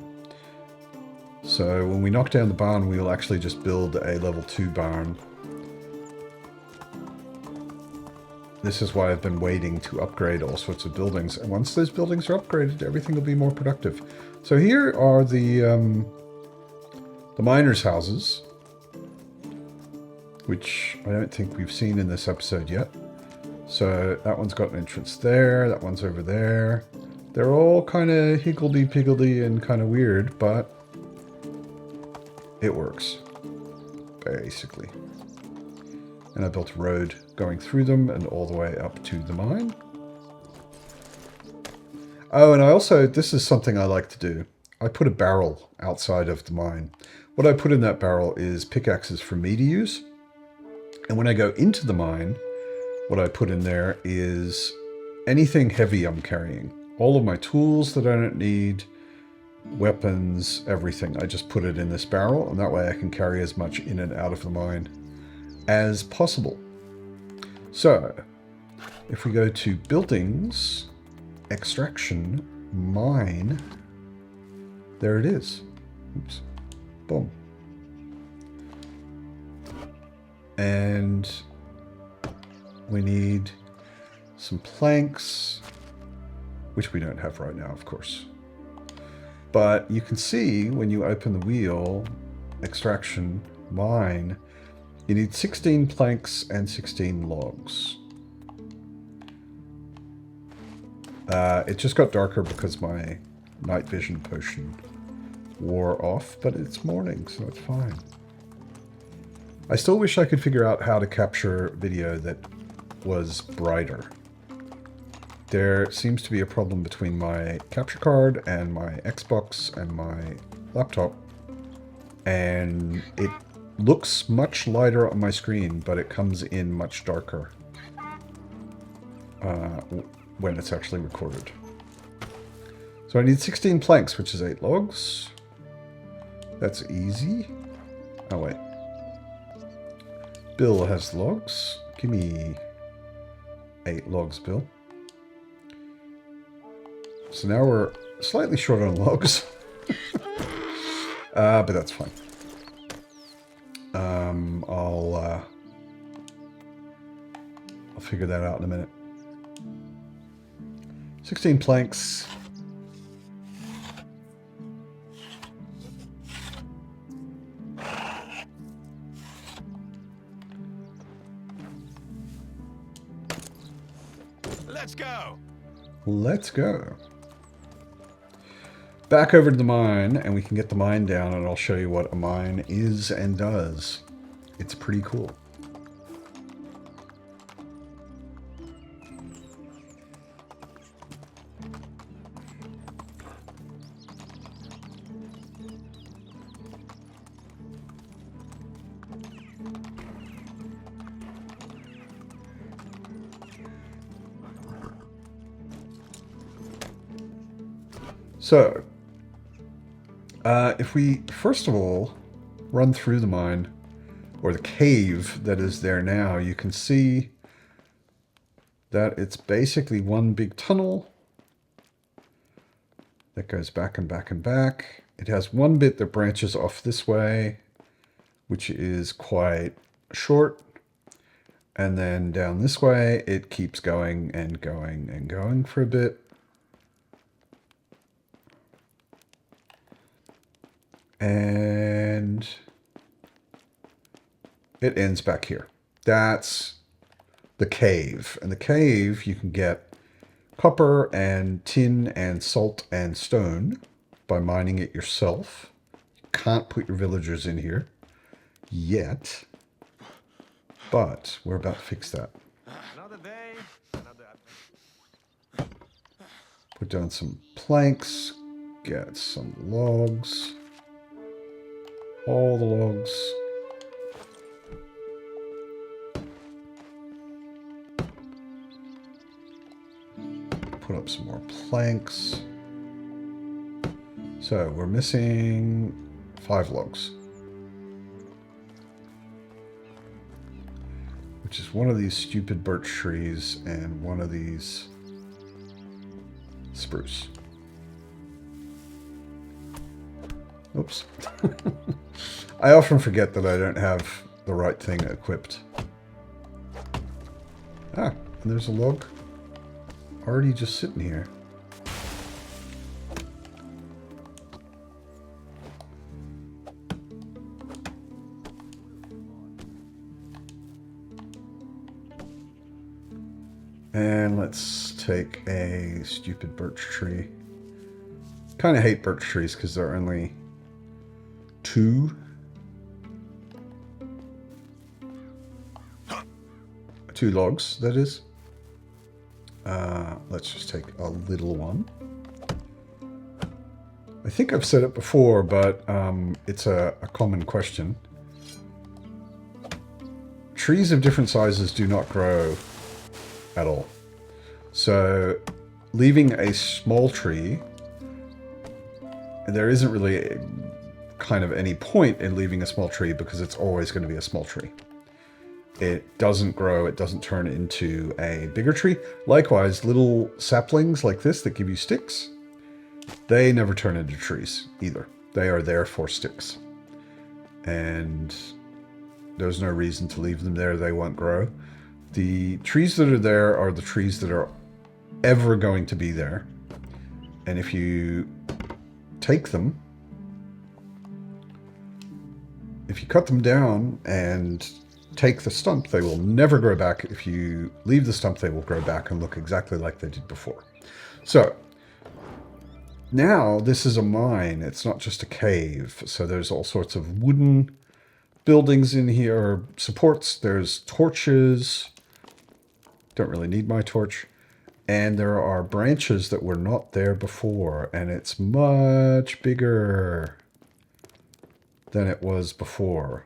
So when we knock down the barn, we will actually just build a level 2 barn. This is why I've been waiting to upgrade all sorts of buildings. And once those buildings are upgraded, everything will be more productive. So here are the miners' houses, which I don't think we've seen in this episode yet. So that one's got an entrance there. That one's over there. They're all kind of higgledy-piggledy and kind of weird, but it works, basically. And I built a road going through them and all the way up to the mine. Oh, and I also, this is something I like to do. I put a barrel outside of the mine. What I put in that barrel is pickaxes for me to use. And when I go into the mine, what I put in there is anything heavy I'm carrying. All of my tools that I don't need, weapons, everything. I just put it in this barrel, and that way I can carry as much in and out of the mine as possible. So, if we go to buildings, extraction, mine, there it is. Oops. Boom. And we need some planks, which we don't have right now, of course. But you can see when you open the wheel, extraction, mine, you need 16 planks and 16 logs. It just got darker because my night vision potion wore off, but it's morning, so it's fine. I still wish I could figure out how to capture video that was brighter. There seems to be a problem between my capture card and my Xbox and my laptop, and it looks much lighter on my screen, but it comes in much darker when it's actually recorded. So I need 16 planks, which is 8 logs. That's easy. Oh, wait. Bill has logs. Give me 8 logs, Bill. So now we're slightly short on logs. But that's fine. I'll figure that out in a minute. 16 planks. Let's go. Let's go. Back over to the mine, and we can get the mine down, and I'll show you what a mine is and does. It's pretty cool. So, if we, first of all, run through the mine, or the cave that is there now, you can see that it's basically one big tunnel that goes back and back and back. It has one bit that branches off this way, which is quite short. And then down this way, it keeps going and going and going for a bit. And it ends back here. That's the cave. And the cave, you can get copper and tin and salt and stone by mining it yourself. You can't put your villagers in here yet. But we're about to fix that. Another day, another Put down some planks. Get some logs. All the logs. Put up some more planks. So we're missing 5 logs. Which is one of these stupid birch trees and one of these spruce. Oops. I often forget that I don't have the right thing equipped. Ah, and there's a log already just sitting here. And let's take a stupid birch tree. Kind of hate birch trees because they're only 2. 2 logs, that is. Let's just take a little one. I think I've said it before, but it's a common question. Trees of different sizes do not grow at all. So leaving a small tree, there isn't really kind of any point in leaving a small tree because it's always going to be a small tree. It doesn't grow, it doesn't turn into a bigger tree. Likewise, little saplings like this that give you sticks, they never turn into trees either. They are there for sticks. And there's no reason to leave them there, they won't grow. The trees that are there are the trees that are ever going to be there. And if you take them, if you cut them down and take the stump, they will never grow back. If you leave the stump, they will grow back and look exactly like they did before. So now this is a mine. It's not just a cave. So there's all sorts of wooden buildings in here, supports. There's torches. Don't really need my torch. And there are branches that were not there before. And it's much bigger than it was before.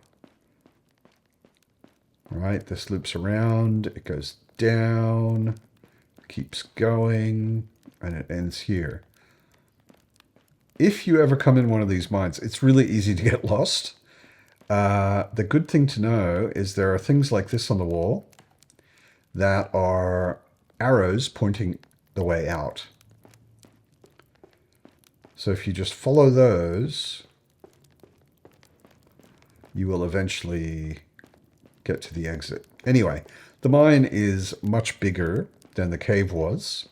All right, this loops around, it goes down, keeps going, and it ends here. If you ever come in one of these mines, it's really easy to get lost. The good thing to know is there are things like this on the wall that are arrows pointing the way out. So if you just follow those, you will eventually get to the exit. Anyway, the mine is much bigger than the cave was,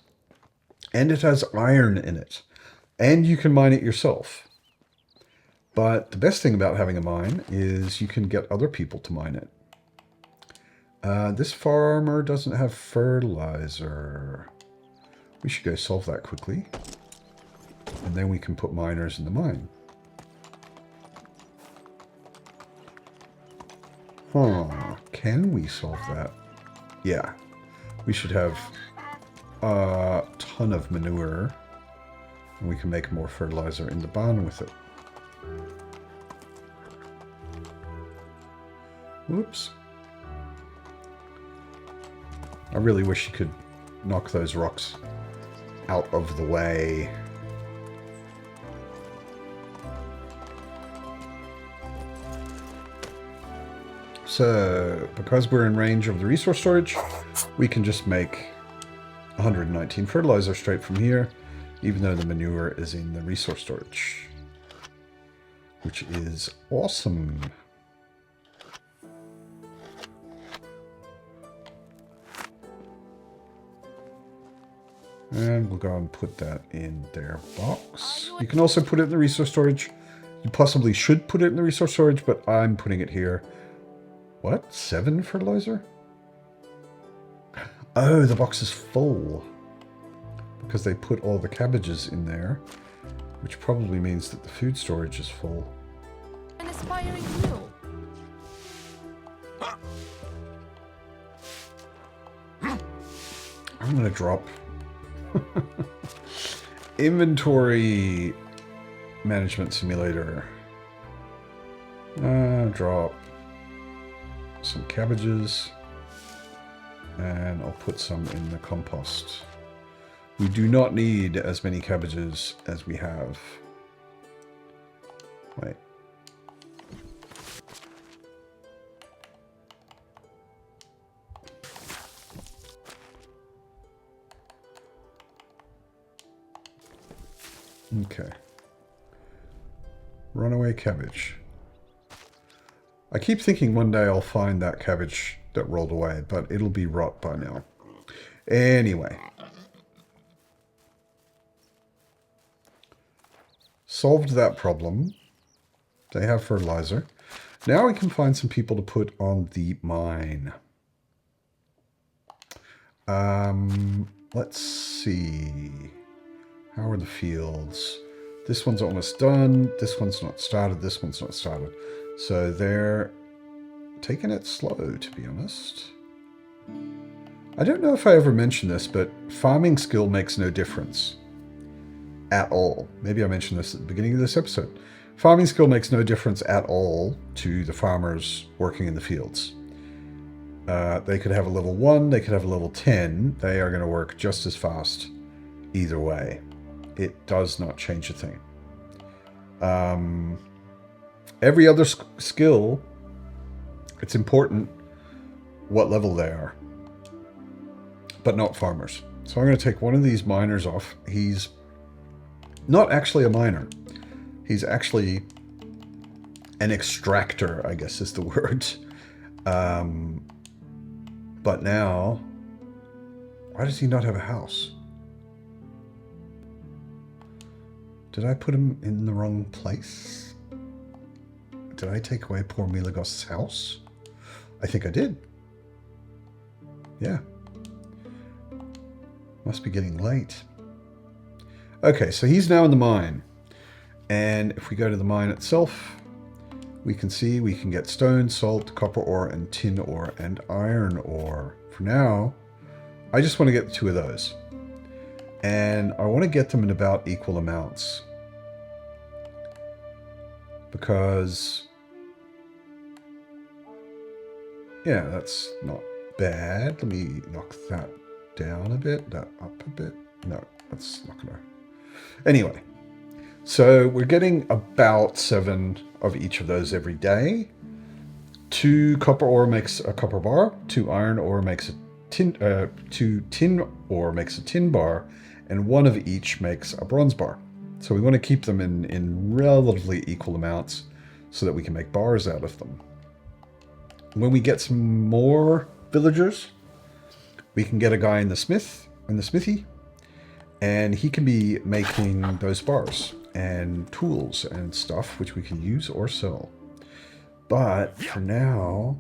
and it has iron in it, and you can mine it yourself. But the best thing about having a mine is you can get other people to mine it. This farmer doesn't have fertilizer. We should go solve that quickly, and then we can put miners in the mine. Huh, can we solve that? Yeah, we should have a ton of manure, and we can make more fertilizer in the barn with it. Whoops. I really wish you could knock those rocks out of the way. So, because we're in range of the resource storage, we can just make 119 fertilizer straight from here, even though the manure is in the resource storage, which is awesome. And we'll go and put that in their box. You can also put it in the resource storage. You possibly should put it in the resource storage, but I'm putting it here. What? 7 fertilizer? Oh, the box is full. Because they put all the cabbages in there, which probably means that the food storage is full. An aspiring mule. I'm going to drop inventory management simulator. Drop some cabbages, and I'll put some in the compost. We do not need as many cabbages as we have. Wait. Okay. Runaway cabbage. I keep thinking one day I'll find that cabbage that rolled away, but it'll be rot by now. Anyway. Solved that problem. They have fertilizer. Now we can find some people to put on the mine. Let's see. How are the fields? This one's almost done. This one's not started. This one's not started. So they're taking it slow, to be honest. I don't know if I ever mentioned this, but farming skill makes no difference at all. Maybe I mentioned this at the beginning of this episode. Farming skill makes no difference at all to the farmers working in the fields. They could have a level 1, they could have a level 10. They are going to work just as fast either way. It does not change a thing. Every other skill, it's important what level they are, but not farmers. So I'm going to take one of these miners off. He's not actually a miner. He's actually an extractor, I guess is the word. But now, why does he not have a house? Did I put him in the wrong place? Did I take away poor Milagos's house? I think I did. Yeah. Must be getting late. Okay, so he's now in the mine. And if we go to the mine itself, we can see we can get stone, salt, copper ore, and tin ore, and iron ore. For now, I just want to get 2 of those. And I want to get them in about equal amounts. Because, yeah, that's not bad. Let me knock that down a bit, that up a bit. No, that's not gonna. Anyway, so we're getting about 7 of each of those every day. 2 copper ore makes a copper bar. 2 iron ore makes a tin. 2 tin ore makes a tin bar, and 1 of each makes a bronze bar. So we want to keep them in relatively equal amounts so that we can make bars out of them. When we get some more villagers, we can get a guy in the smithy, and he can be making those bars and tools and stuff which we can use or sell. But for now,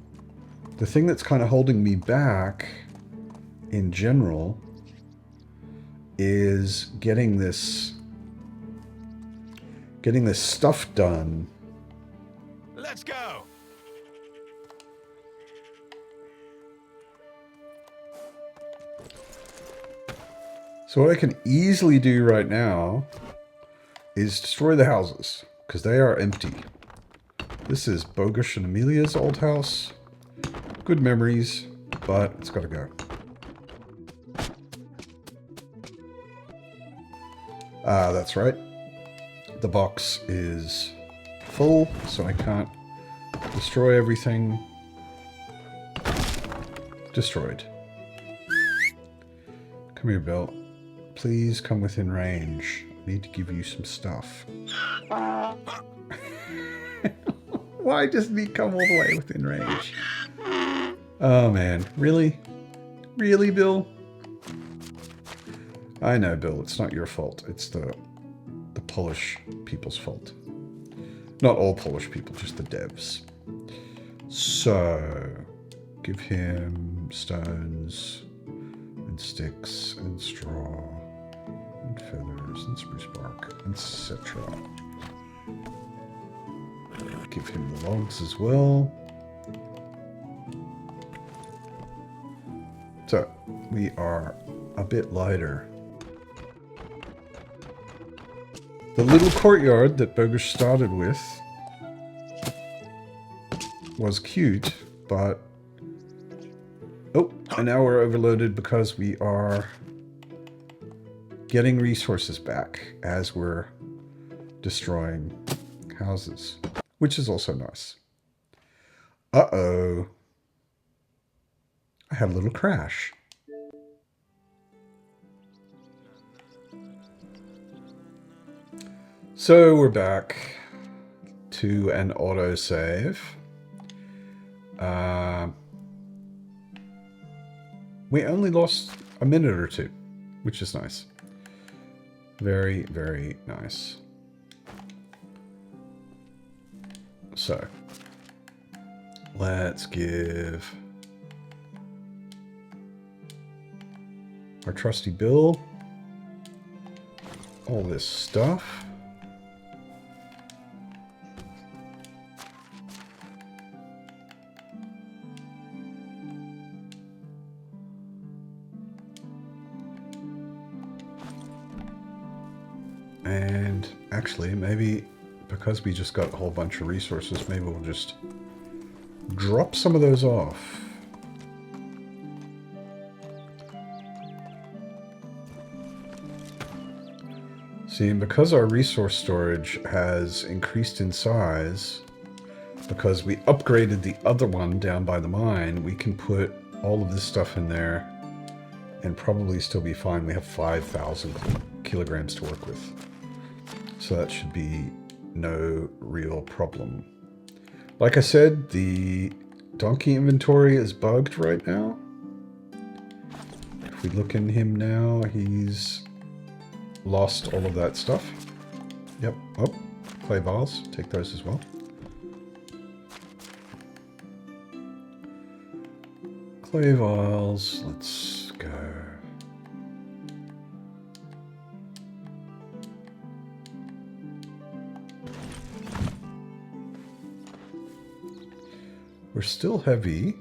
the thing that's kind of holding me back in general is getting this stuff done. Let's go. So what I can easily do right now is destroy the houses, because they are empty. This is Bogush and Amelia's old house. Good memories, but it's got to go. Ah, that's right. The box is full, so I can't destroy everything. Destroyed. Come here, Bill. Please come within range. I need to give you some stuff. Why doesn't he come all the way within range? Oh, man. Really? Really, Bill? I know, Bill. It's not your fault. It's the Polish people's fault. Not all Polish people, just the devs. So, give him stones and sticks and straw and feathers and spruce bark, etc. Give him the logs as well. So, we are a bit lighter. The little courtyard that Bogus started with was cute, but... Oh, and now we're overloaded because we are getting resources back as we're destroying houses, which is also nice. Uh-oh. I had a little crash. So we're back to an autosave. We only lost a minute or two, which is nice. Very, very nice. So, let's give our trusty Bill all this stuff. And actually, maybe because we just got a whole bunch of resources, maybe we'll just drop some of those off. See, and because our resource storage has increased in size, because we upgraded the other one down by the mine, we can put all of this stuff in there and probably still be fine. We have 5,000 kilograms to work with. So that should be no real problem. Like I said, the donkey inventory is bugged right now. If we look in him now, he's lost all of that stuff. Yep. Oh, clay vials. Take those as well. Clay vials. Let's go. We're still heavy,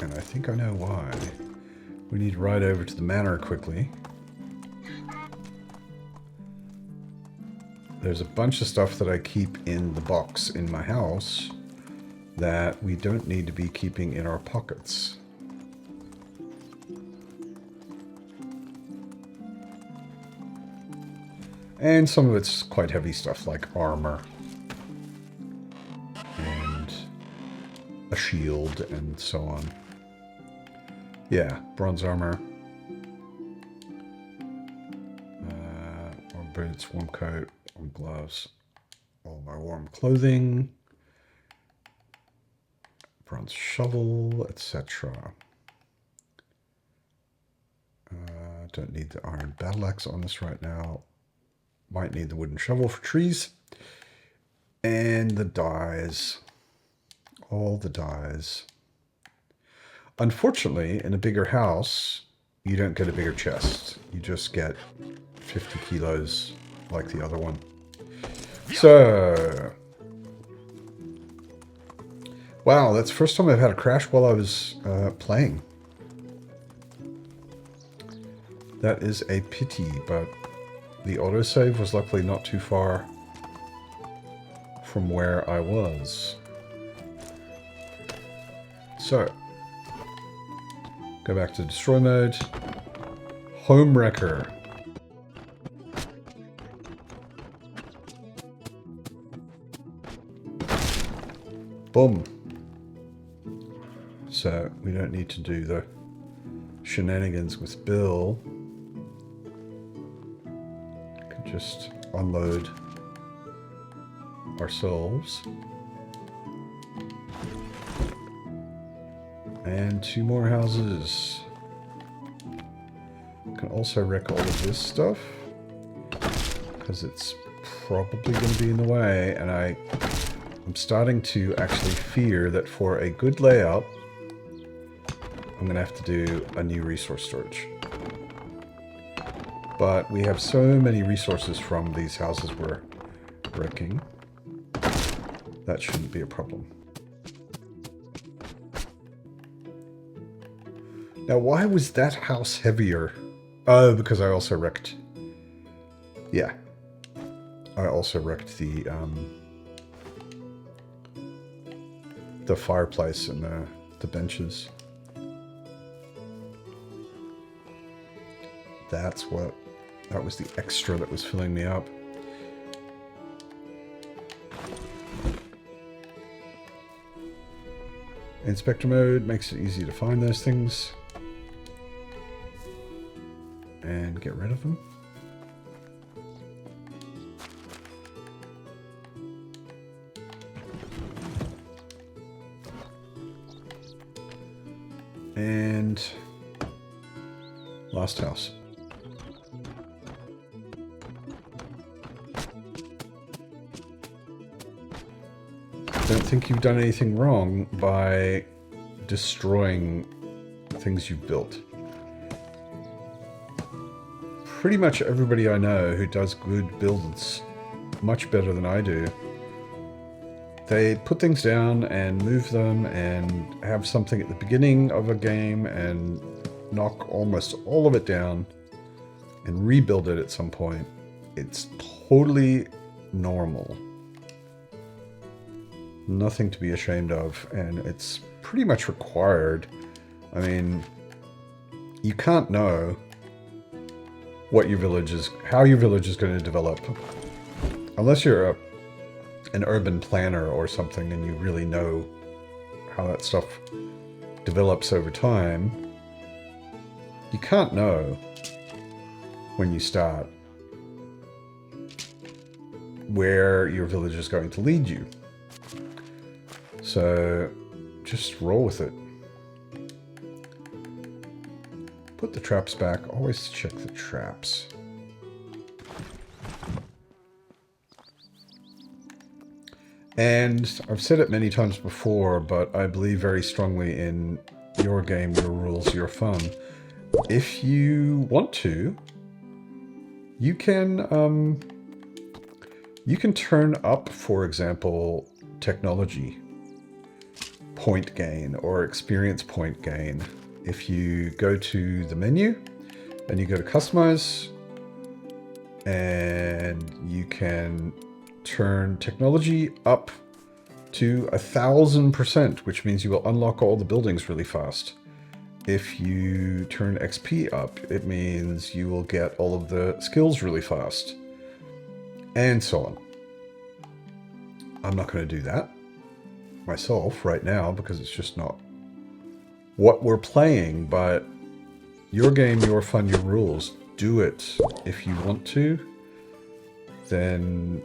and I think I know why. We need to ride over to the manor quickly. There's a bunch of stuff that I keep in the box in my house that we don't need to be keeping in our pockets. And some of it's quite heavy stuff like armor and a shield and so on. Yeah, bronze armor. Warm boots, warm coat, warm gloves, all my warm clothing, bronze shovel, etc. Don't need the iron battle axe on this right now. Might need the wooden shovel for trees. And the dyes. All the dyes. Unfortunately, in a bigger house, you don't get a bigger chest. You just get 50 kilos like the other one. So... Wow, that's the first time I've had a crash while I was playing. That is a pity, but the autosave was luckily not too far from where I was. So, go back to destroy mode. Home wrecker. Boom. So, we don't need to do the shenanigans with Bill. Can just unload ourselves. And 2 more houses. Can also wreck all of this stuff, because it's probably going to be in the way, and I'm starting to actually fear that for a good layout, I'm going to have to do a new resource storage. But we have so many resources from these houses we're wrecking, that shouldn't be a problem. Now, why was that house heavier? Oh, because I also wrecked... Yeah. I also wrecked the fireplace and the benches. That was the extra that was filling me up. Inspector mode makes it easy to find those things and get rid of them. And last house. Don't think you've done anything wrong by destroying things you've built. Pretty much everybody I know who does good builds much better than I do, they put things down and move them and have something at the beginning of a game and knock almost all of it down and rebuild it at some point. It's totally normal. Nothing to be ashamed of, and it's pretty much required. I mean, you can't know what your village is, how your village is going to develop, unless you're an urban planner or something and you really know how that stuff develops over time. You can't know when you start where your village is going to lead you. So just roll with it. Put the traps back. Always check the traps. And I've said it many times before, but I believe very strongly in your game, your rules, your fun. If you want to, you can turn up, for example, technology point gain or experience point gain. If you go to the menu and you go to Customise, and you can turn technology up to 1000%, which means you will unlock all the buildings really fast. If you turn XP up, it means you will get all of the skills really fast, and so on. I'm not going to do that myself right now because it's just not what we're playing, but your game, your fun, your rules. Do it if you want to. Then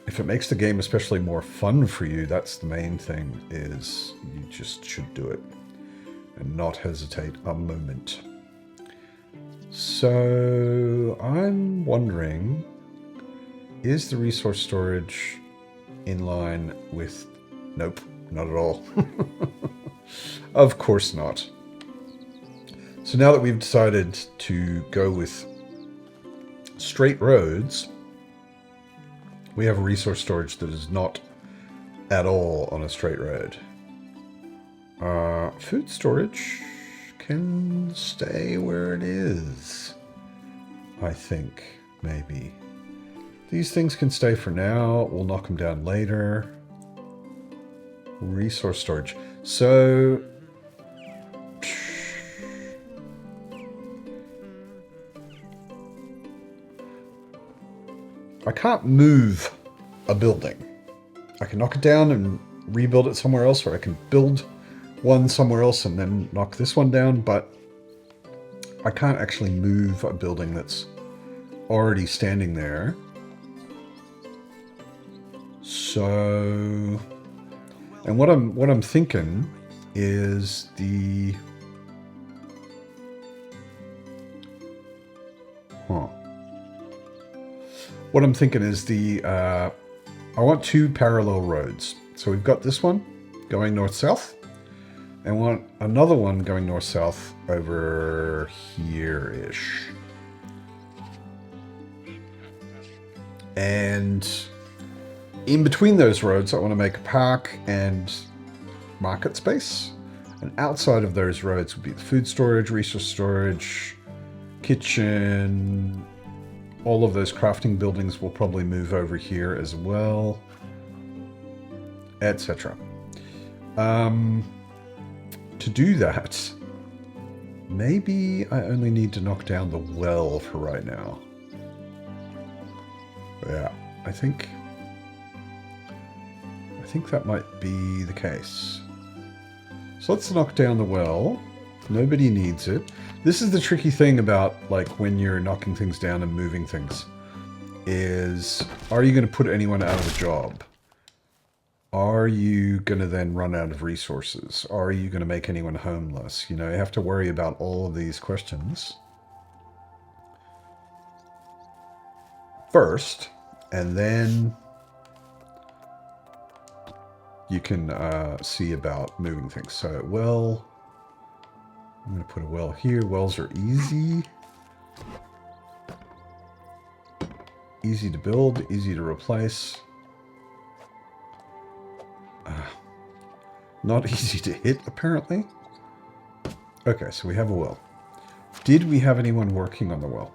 if it makes the game especially more fun for you, that's the main thing, is you just should do it and not hesitate a moment. So I'm wondering, is the resource storage in line with... Nope, not at all. Of course not. So now that we've decided to go with straight roads, we have a resource storage that is not at all on a straight road. Food storage can stay where it is, I think, maybe. These things can stay for now. We'll knock them down later. Resource storage. So... I can't move a building. I can knock it down and rebuild it somewhere else, or I can build one somewhere else and then knock this one down, but I can't actually move a building that's already standing there. So, and what I'm thinking is the... What I'm thinking is I want two parallel roads. So we've got this one going north-south, and want another one going north-south over here-ish. And in between those roads, I want to make a park and market space. And outside of those roads would be the food storage, resource storage, kitchen. All of those crafting buildings will probably move over here as well, etc. To do that, maybe I only need to knock down the well for right now. Yeah, I think that might be the case. So let's knock down the well. Nobody needs it. This is the tricky thing about like when you're knocking things down and moving things, is are you going to put anyone out of a job? Are you going to then run out of resources? Are you going to make anyone homeless? You know, you have to worry about all of these questions first, and then you can see about moving things. So, well, I'm going to put a well here. Wells are easy. Easy to build, easy to replace. Not easy to hit, apparently. Okay, so we have a well. Did we have anyone working on the well?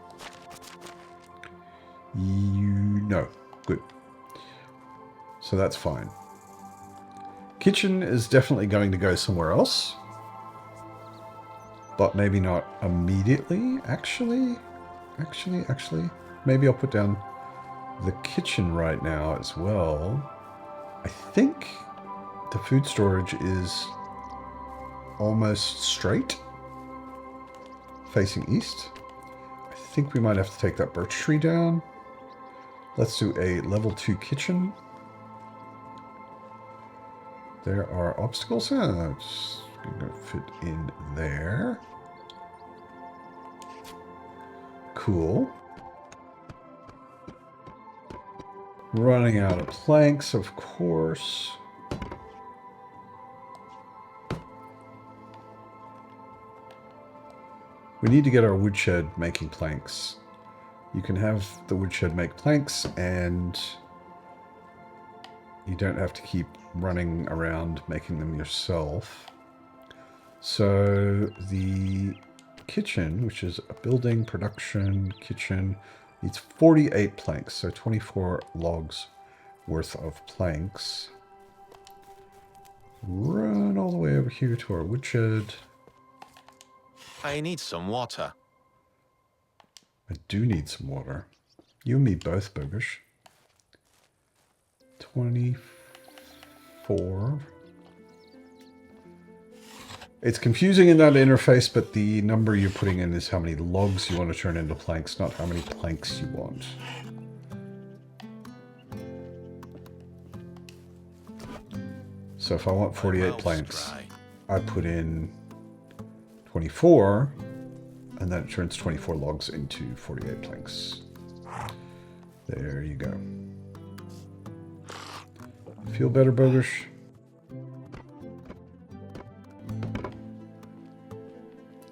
No. Good. So that's fine. Kitchen is definitely going to go somewhere else. But maybe not immediately. Actually. Maybe I'll put down the kitchen right now as well. I think the food storage is almost straight, facing east. I think we might have to take that birch tree down. Let's do a level 2 kitchen. There are obstacles. It's going to fit in there. Cool. Running out of planks, of course. We need to get our woodshed making planks. You can have the woodshed make planks, and you don't have to keep running around making them yourself. So the kitchen, which is a building, production, kitchen, needs 48 planks, so 24 logs worth of planks. Run all the way over here to our woodshed. I need some water. I do need some water. You and me both, Bogish. 24. It's confusing in that interface, but the number you're putting in is how many logs you want to turn into planks, not how many planks you want. So if I want 48 planks, I put in 24, and then it turns 24 logs into 48 planks. There you go. Feel better, Bogish?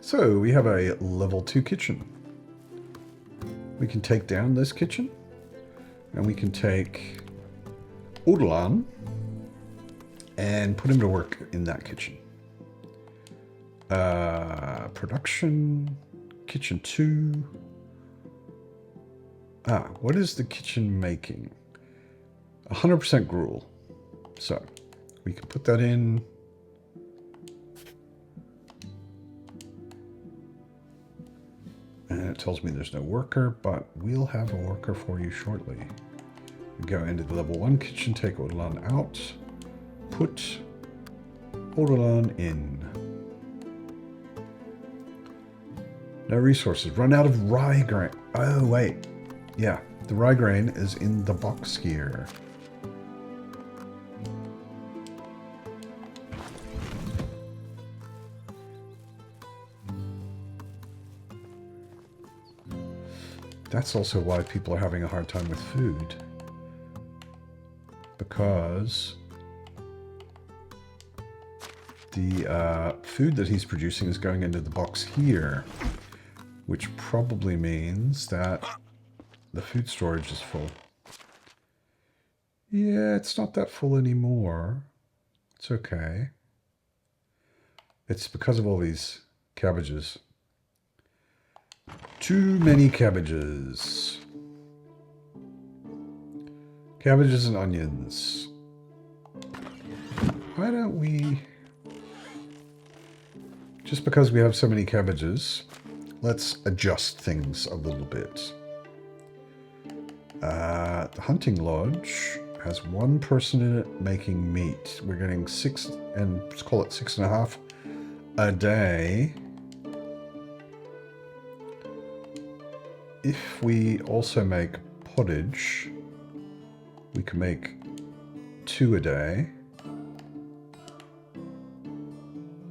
So we have a level 2 kitchen. We can take down this kitchen, and we can take Odilon and put him to work in that kitchen. Production, kitchen 2. What is the kitchen making? 100% gruel. So we can put that in. And it tells me there's no worker, but we'll have a worker for you shortly. We go into the level 1 kitchen, take Odilon out, put Odilon in. No resources. Run out of rye grain. Oh, wait. Yeah, the rye grain is in the box here. That's also why people are having a hard time with food. Because the food that he's producing is going into the box here, which probably means that the food storage is full. Yeah, it's not that full anymore. It's okay. It's because of all these cabbages. Too many cabbages. Cabbages and onions. Why don't we... Just because we have so many cabbages, let's adjust things a little bit. The hunting lodge has one person in it making meat. We're getting 6, and let's call it 6.5 a day. If we also make pottage, we can make 2 a day.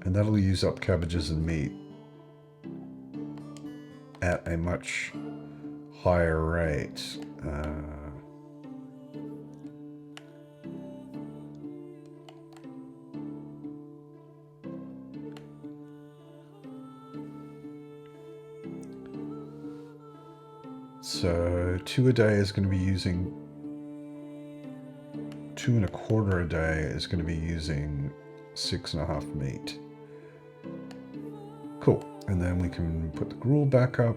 And that'll use up cabbages and meat at a much higher rate. So 2 a day is going to be using 2.25 a day is going to be using 6.5 meat. Cool. And then we can put the gruel back up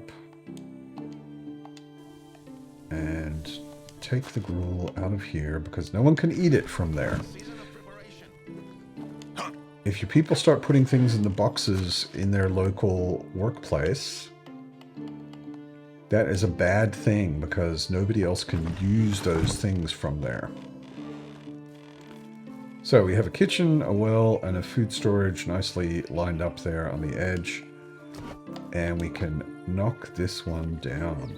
and take the gruel out of here because no one can eat it from there. If your people start putting things in the boxes in their local workplace, that is a bad thing because nobody else can use those things from there. So we have a kitchen, a well, and a food storage nicely lined up there on the edge. And we can knock this one down.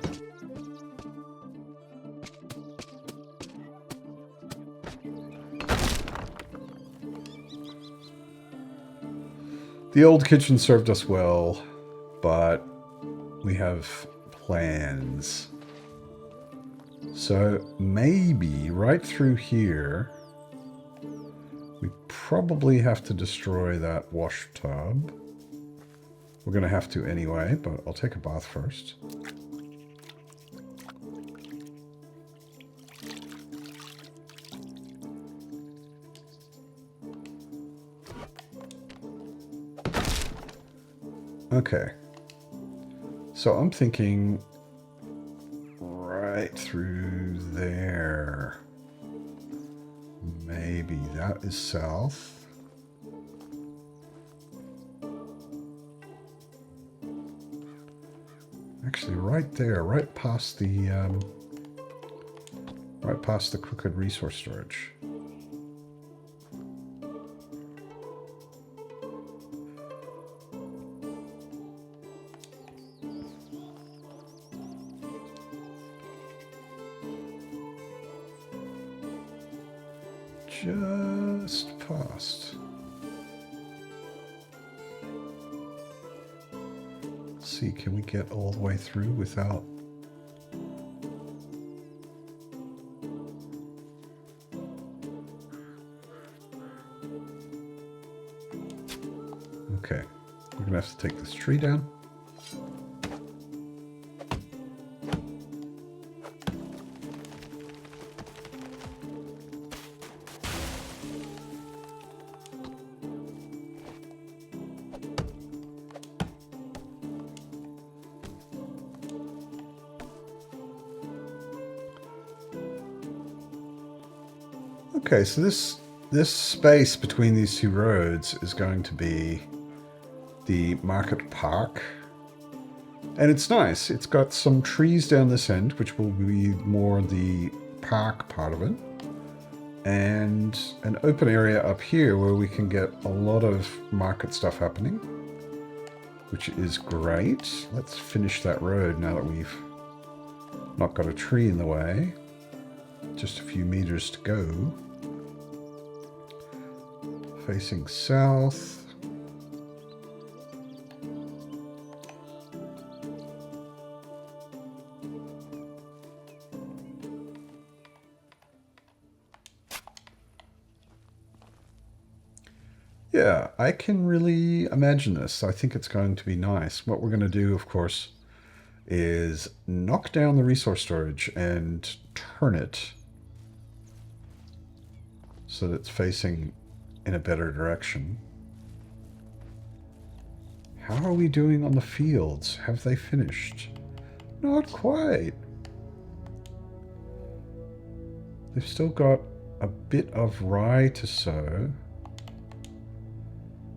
The old kitchen served us well, but we have plans. So maybe right through here, we probably have to destroy that wash tub. We're going to have to anyway, but I'll take a bath first. Okay. So I'm thinking right through there. Maybe that is south. Actually, right there, right past the crooked resource storage. Just past. Let's see, can we get all the way through without... Okay, we're gonna have to take this tree down. Okay, so this space between these two roads is going to be the market park. And it's nice. It's got some trees down this end, which will be more the park part of it. And an open area up here where we can get a lot of market stuff happening, which is great. Let's finish that road now that we've not got a tree in the way. Just a few meters to go. Facing south. Yeah, I can really imagine this. I think it's going to be nice. What we're going to do, of course, is knock down the resource storage and turn it so that it's facing in a better direction. How are we doing on the fields? Have they finished? Not quite. They've still got a bit of rye to sow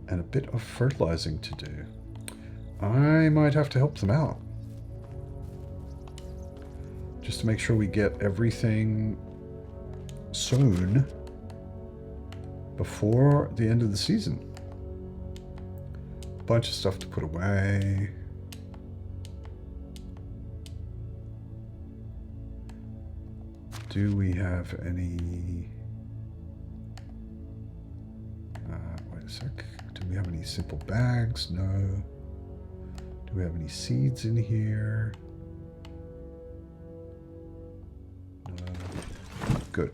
and a bit of fertilizing to do. I might have to help them out. Just to make sure we get everything sown before the end of the season. Bunch of stuff to put away. Do we have any... wait a sec. Do we have any simple bags? No. Do we have any seeds in here? No. Good.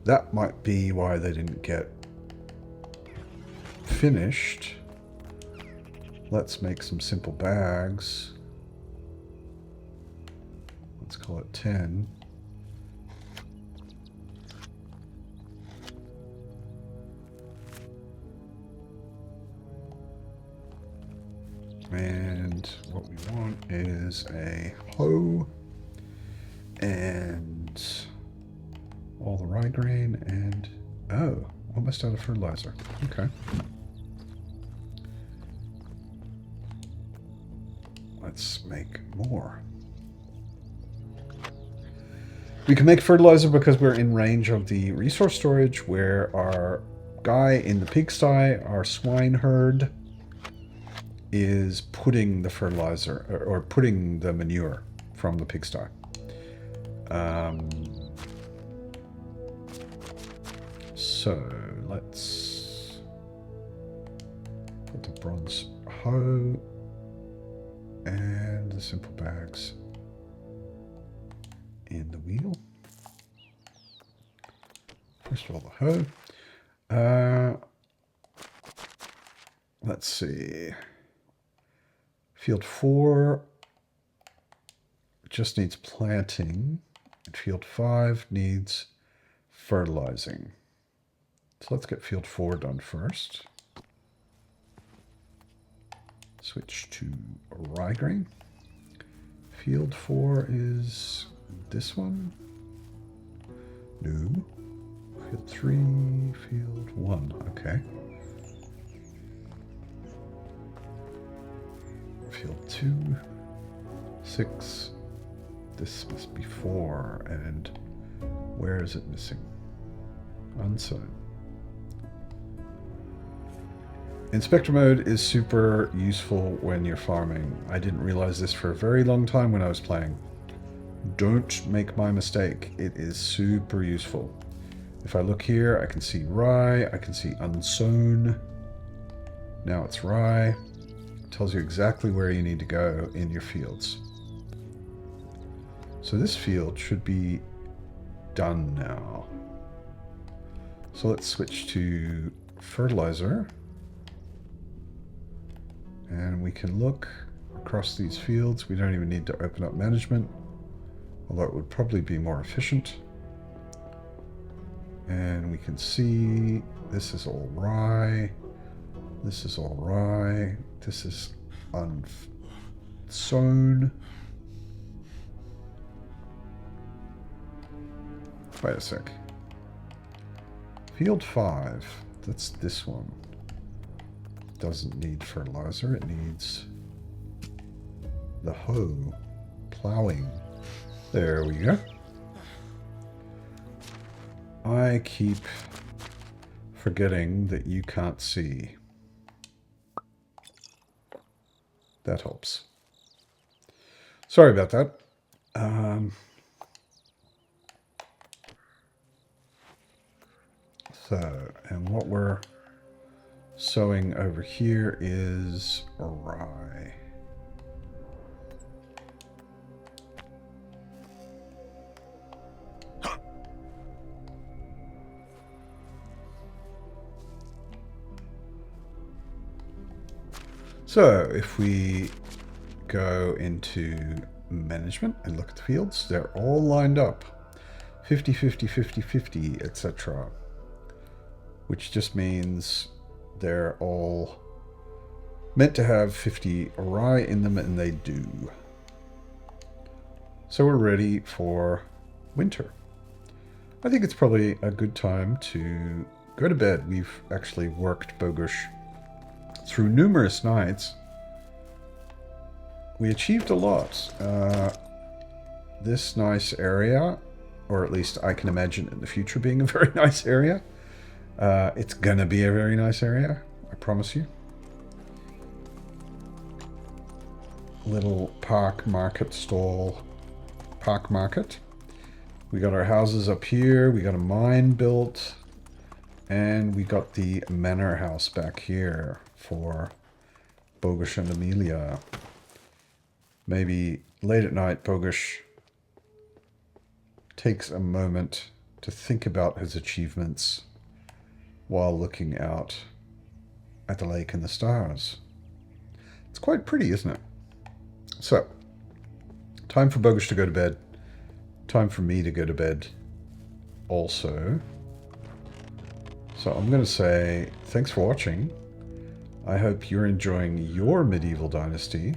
That might be why they didn't get finished. Let's make some simple bags. Let's call it 10. And what we want is a hoe and all the rye grain and, oh, almost out of fertilizer. Okay. Let's make more. We can make fertilizer because we're in range of the resource storage where our guy in the pigsty, our swine herd, is putting the fertilizer or putting the manure from the pigsty. So let's put the bronze hoe and the simple bags in the wheel. First of all, the hoe. Let's see. Field 4 just needs planting, and field 5 needs fertilizing. So let's get field 4 done first. Switch to rye grain. Field 4 is this one. No. Field 3, field 1. Okay. Field 2, 6. This must be 4. And where is it missing? Unsown. Inspector mode is super useful when you're farming. I didn't realize this for a very long time when I was playing. Don't make my mistake. It is super useful. If I look here, I can see rye, I can see unsown. Now it's rye. It tells you exactly where you need to go in your fields. So this field should be done now. So let's switch to fertilizer. And we can look across these fields. We don't even need to open up management, although it would probably be more efficient. And we can see this is all rye. This is all rye. This is unsown. Wait a sec. Field 5, that's this one. Doesn't need fertilizer, it needs the hoe, plowing. There we go. I keep forgetting that you can't see. That helps. Sorry about that. And what we're sowing over here is rye. So if we go into management and look at the fields, they're all lined up. 50, 50, 50, 50, etc. Which just means they're all meant to have 50 rye in them, and they do. So we're ready for winter. I think it's probably a good time to go to bed. We've actually worked Bogush through numerous nights. We achieved a lot. This nice area, or at least I can imagine in the future being a very nice area. It's gonna be a very nice area, I promise you. Little park market stall. Park market. We got our houses up here. We got a mine built. And we got the manor house back here for Bogush and Amelia. Maybe late at night, Bogush takes a moment to think about his achievements while looking out at the lake and the stars. It's quite pretty, isn't it? So, time for Bogush to go to bed. Time for me to go to bed also. So I'm going to say thanks for watching. I hope you're enjoying your medieval dynasty.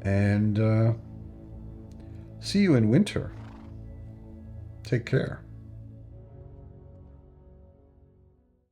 And see you in winter. Take care.